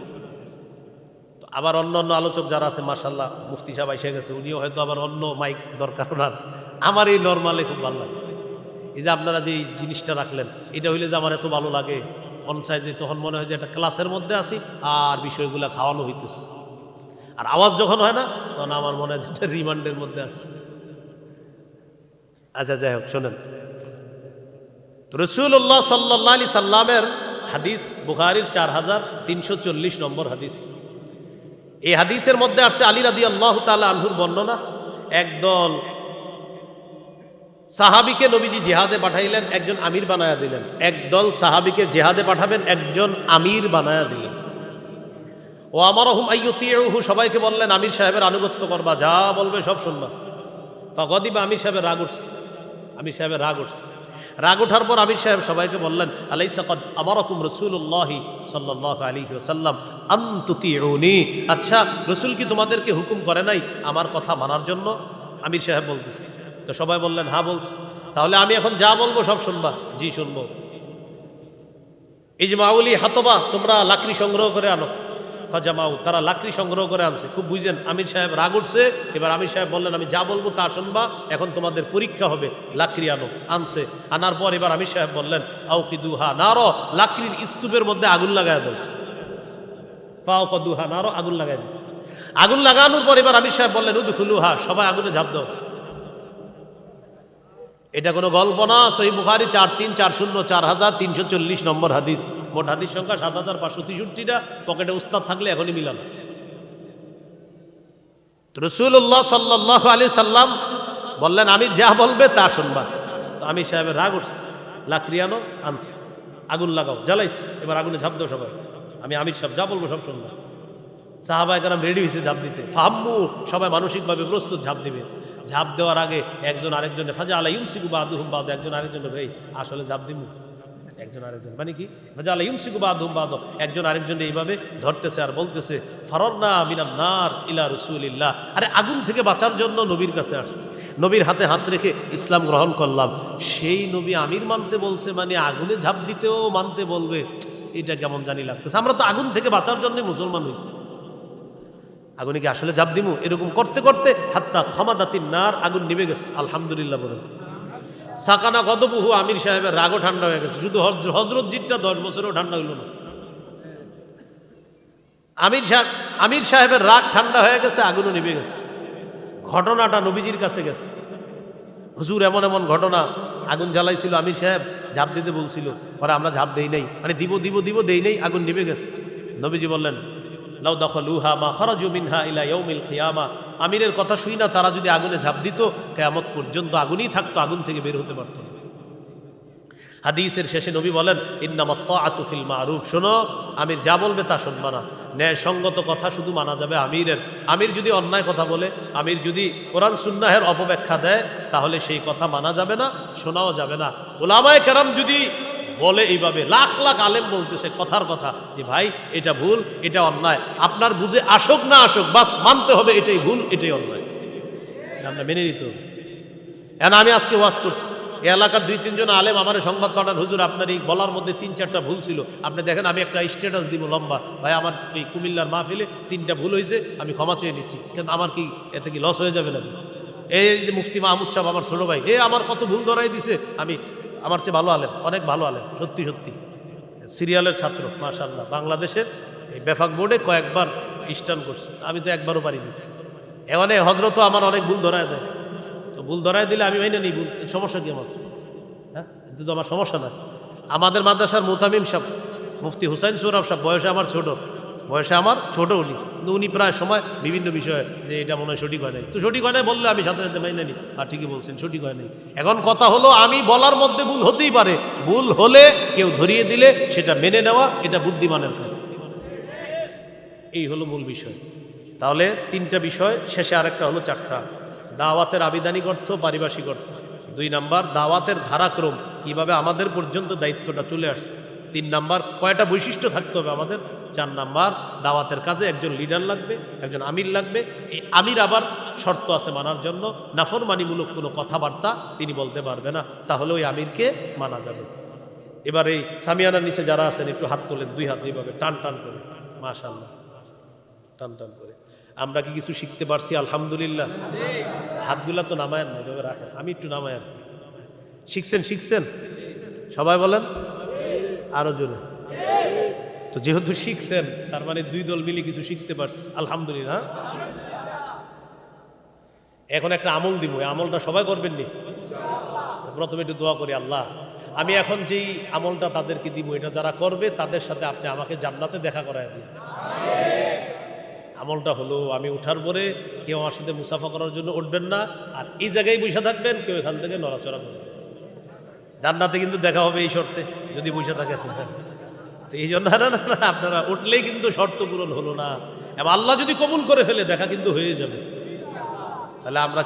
তো আবার অন্য অন্য আলোচক যারা আছে, মাশাআল্লাহ, মুফতি সাহেব এসে গেছে, উনিও হয়তো আবার অন্য মাইক দরকার ওনার। আমার এই নর্মালে খুব ভালো লাগে। এই যে আপনারা যে এই জিনিসটা রাখলেন, এটা হইলে যে আমার এত ভালো লাগে, অনসাই যে তখন মনে হয় যে একটা ক্লাসের মধ্যে আছি আর বিষয়গুলো খাওয়ানো হইতেছে। আর আওয়াজ যখন হয় না তখন আমার মনে হয় যে একটা রিমান্ডের মধ্যে আছে। আচ্ছা যাই হোক, শোনেন। রাসূলুল্লাহ সাল্লাল্লাহু আলাইহি সাল্লামের হাদিস, বুখারীর 4340 নম্বর হাদিস। এই হাদিসের মধ্যে আসছে আলী রাদিয়াল্লাহু তাআলা আনহুর বর্ণনা। একদল সাহাবীকে নবীজি জিহাদে পাঠাইলেন, একজন আমির বানায়া দিলেন। একদল সাহাবীকে জিহাদে পাঠাবেন, একজন আমির বানায়া দিলেন। ও আমারহুম আইয়ুতিউহু, সবাইকে বললেন আমির সাহেবের আনুগত্য করবা, যা বলবে সব শুনবা। ফাগাদিবা, আমির সাহেবের রাগ উঠছে। আমির সাহেবের রাগ উঠছে। রাগ ওঠার পর আমির সাহেব সবাইকে বললেন, আলাইসা কদ আমারাকুম রাসূলুল্লাহি সাল্লাল্লাহু আলাইহি ওয়াসাল্লাম আন তুতিউনি, আচ্ছা রাসূল কি তোমাদেরকে হুকুম করে নাই আমার কথা মানার জন্য? আমির সাহেব বলতেছে। তো সবাই বললেন হ্যাঁ বলছে। তাহলে আমি এখন যা বলবো সব শুনবা? জি শুনবো। ইজমাউলি হাতবা, তোমরা লাকড়ি সংগ্রহ করে আনো। ফাজামাউ, তারা লাকড়ি সংগ্রহ করে আনছে। খুব বুঝেন, আমির সাহেব রাগ উঠছে। এবার আমির সাহেব বললেন আমি যা বলবো তা শুনবা, এখন তোমাদের পরীক্ষা হবে, লাকড়ি আনো। আনছে। আনার পর এবার আমির সাহেব বললেন আউকিদুহা নারো, লাকড়ির স্তূপের মধ্যে আগুন লাগায় দাও। ফাওকাদুহা নারো, আগুন লাগায় দাও। আগুন লাগানোর পর এবার আমির সাহেব বললেন উদখুলুহা, সবাই আগুনে ঝাঁপ দাও। এটা কোনো গল্প না, সহিহ বুখারী 4340 নম্বর হাদিস। মোট হাদিস সংখ্যা 7563টা। পকেটে উস্তাদ থাকলে এখনই মিলান। রাসূলুল্লাহ সাল্লাল্লাহু আলাইহি সাল্লাম বললেন আমির যা বলবে তা শুনবা। তো আমির সাহেবের রাগ উঠছে, লাকড়ি আনো। আনছে। আগুন লাগাও, জ্বালাইছে। এবার আগুনে ঝাঁপ দাও সবাই, আমি আমির সাহেব যা বলবো সব শুনবা। সাহাবায়ে কেরাম রেডি হয়েছে ঝাঁপ দিতে। ফাহাম্মু, সবাই মানসিকভাবে প্রস্তুত ঝাঁপ দিবে। ঝাঁপ দেওয়ার আগে একজন আরেকজনের ফাজা আলা ইউমসিকু বাদুহুম বাদ, একজন আরেকজনের ভাই আসলে ঝাঁপ দিমু, একজন আরেকজন মানে কি ফাজা আলা ইউমসিকু বাদুহুম বাদ, একজন আরেকজন এইভাবে ধরতেছে আর বলতেছে ফারারনা মিনান নার ইলা রাসূলিল্লাহ, আরে আগুন থেকে বাঁচার জন্য নবীর কাছে আসছে, নবীর হাতে হাত রেখে ইসলাম গ্রহণ করলাম। সেই নবী আমির মানতে বলছে, মানে আগুনে ঝাঁপ দিতেও মানতে বলবে, এটা কেমন জানি লাগতেছে। আমরা তো আগুন থেকে বাঁচার জন্য মুসলমান হয়েছি, আগুনে কি আসলে ঝাঁপ দিমু? এরকম করতে করতে হাত্তা খামাদাতিন নার, আগুন নিভে গেছে। আলহামদুলিল্লাহ বলেন। সাকানা গদবুহু, আমির সাহেবের রাগও ঠান্ডা হয়ে গেছে। শুধু হজরত জিটটা 10 বছরেও ঠান্ডা হইল না। আমির সাহেবের রাগ ঠান্ডা হয়ে গেছে, আগুনও নিভে গেছে। ঘটনাটা নবীজির কাছে গেছে। হুজুর এমন এমন ঘটনা, আগুন জ্বালাইছিল, আমির সাহেব ঝাঁপ দিতে বলছিল, পরে আমরা ঝাঁপ দেই নাই, মানে দিব দিব দিব দেই নাই, আগুন নিভে গেছে। নবীজি বললেন লাউ দাখালুহা মা খারাজু মিনহা ইলা ইয়াউমিল কিয়ামা, আমিরের কথা শুই না তারা যদি আগুনে ঝাঁপ দিত কিয়ামত পর্যন্ত আগুনই থাকতো, আগুন থেকে বের হতে পারত না। হাদিসের শেষে নবী বলেন ইন্নামাত তাআতু ফিল মারুফ, শোনো আমির যা বলবে তা শুনবা না। ন্যায়সঙ্গত কথা শুধু মানা যাবে আমিরের। আমির যদি অন্যায় কথা বলে, আমির যদি কোরআন সুন্নাহের অপব্যাখ্যা দেয়, তাহলে সেই কথা মানা যাবে না, শোনাও যাবে না। উলামায়ে কেরাম যদি বলে এইভাবে, লাখ লাখ আলেম বলতেছে কথার কথা যে ভাই এটা ভুল, এটা অন্যায়, আপনার বুঝে আসুক না আসুক বাস মানতে হবে এটাই ভুল, এটাই অন্যায়, আমরা মেনে নিতে হবে। এখন আমি আজকে ওয়াজ করছি, এই এলাকার 2-3 জন আলেম আমার সংবাদ পাঠান, হুজুর আপনার এই বলার মধ্যে 3-4টা ভুল ছিল, আপনি দেখেন আমি একটা স্ট্যাটাস দিব লম্বা, ভাই আমার এই কুমিল্লার মাহফিলে 3টা ভুল হয়েছে, আমি ক্ষমা চেয়ে নিচ্ছি, কিন্তু আমার কি এতে কি লস হয়ে যাবে না? এই যে মুফতি মাহমুদ সাহেব আমার ছোট ভাই, আমার কত ভুল ধরাই দিছে, আমি আমার চেয়ে ভালো আলেম, অনেক ভালো আলেম, সত্যি সত্যি সিরিয়ালের ছাত্র মাশাআল্লাহ, বাংলাদেশের এই বেফাক বোর্ডে কয়েকবার স্টান করছে, আমি তো একবারও পারিনি। এখন এই হজরতও আমার অনেক ভুল ধরায় দেয়, তো ভুল ধরায় দিলে আমি মাইনে নিই, ভুল সমস্যা কি আমার? হ্যাঁ, কিন্তু তো আমার সমস্যা না। আমাদের মাদ্রাসার মুতামিম সাহেব মুফতি হুসাইন সৌরভ সাহেব বয়সে আমার ছোট, উনি, কিন্তু উনি প্রায় সময় বিভিন্ন বিষয়ে যে এটা মনে হয় সঠিক হয় নাই, তো সঠিক হয় নাই বললে আমি সাথে সাথে মাইনে নিই, আর ঠিকই বলছেন সঠিক হয় নাই। এখন কথা হলো আমি বলার মধ্যে ভুল হতেই পারে, ভুল হলে কেউ ধরিয়ে দিলে সেটা মেনে নেওয়া, এটা বুদ্ধিমানের কাজ। এই হলো মূল বিষয়। তাহলে 3টা বিষয়, শেষে আরেকটা হলো 4টা। দাওয়াতের আবিধানিক অর্থ, পারিভাষিক অর্থ। 2 নাম্বার দাওয়াতের ধারাক্রম, কিভাবে আমাদের পর্যন্ত দায়িত্বটা চলে আসছে। 3 নাম্বার কয়টা বৈশিষ্ট্য থাকতে হবে আমাদের। 4 নাম্বার দাওয়াতের কাজে একজন লিডার লাগবে, একজন আমির লাগবে। এই আমির আবার শর্ত আছে মানার জন্য, নাফরমানিমূলক কোনো কথাবার্তা তিনি বলতে পারবে না, তাহলে ওই আমিরকে মানা যাবে। এবার এই সামিয়ানার নিচে যারা আছেন একটু হাত তোলেন, 2 হাত এইভাবে টান টান করে, মাশাআল্লাহ, টান টান করে। আমরা কি কিছু শিখতে পারছি? আলহামদুলিল্লাহ। হাতগুলা তো নামায়েন না, এভাবে রাখেন, আমি একটু নামাই আর কি। শিখছেন সবাই বলেন আরো জোরে। তো যেহেতু শিখছেন তার মানে 2 দল মিলে কিছু শিখতে পারছি, আলহামদুলিল্লাহ। এখন একটা আমল দিব, এই আমলটা সবাই করবেন নি? প্রথমে একটু দোয়া করি, আল্লাহ আমি এখন যেই আমলটা তাদেরকে দিব, এটা যারা করবে তাদের সাথে আপনি আমাকে জান্নাতে দেখা করায় দিন। আমলটা হলো, আমি উঠার পরে কেউ আমার সাথে মুসাফা করার জন্য উঠবেন না, আর এই জায়গায় বসে থাকবেন, কেউ এখান থেকে নড়াচড়া করবেন। জান্নাতে কিন্তু দেখা হবে এই শর্তে, যদি বসে থাকে। তো এই জন্য না আপনারা উঠলেই কিন্তু শর্ত পূরণ হলো না, এবং আল্লাহ যদি কবুল করে ফেলে দেখা কিন্তু হয়ে যাবে। তাহলে আমরা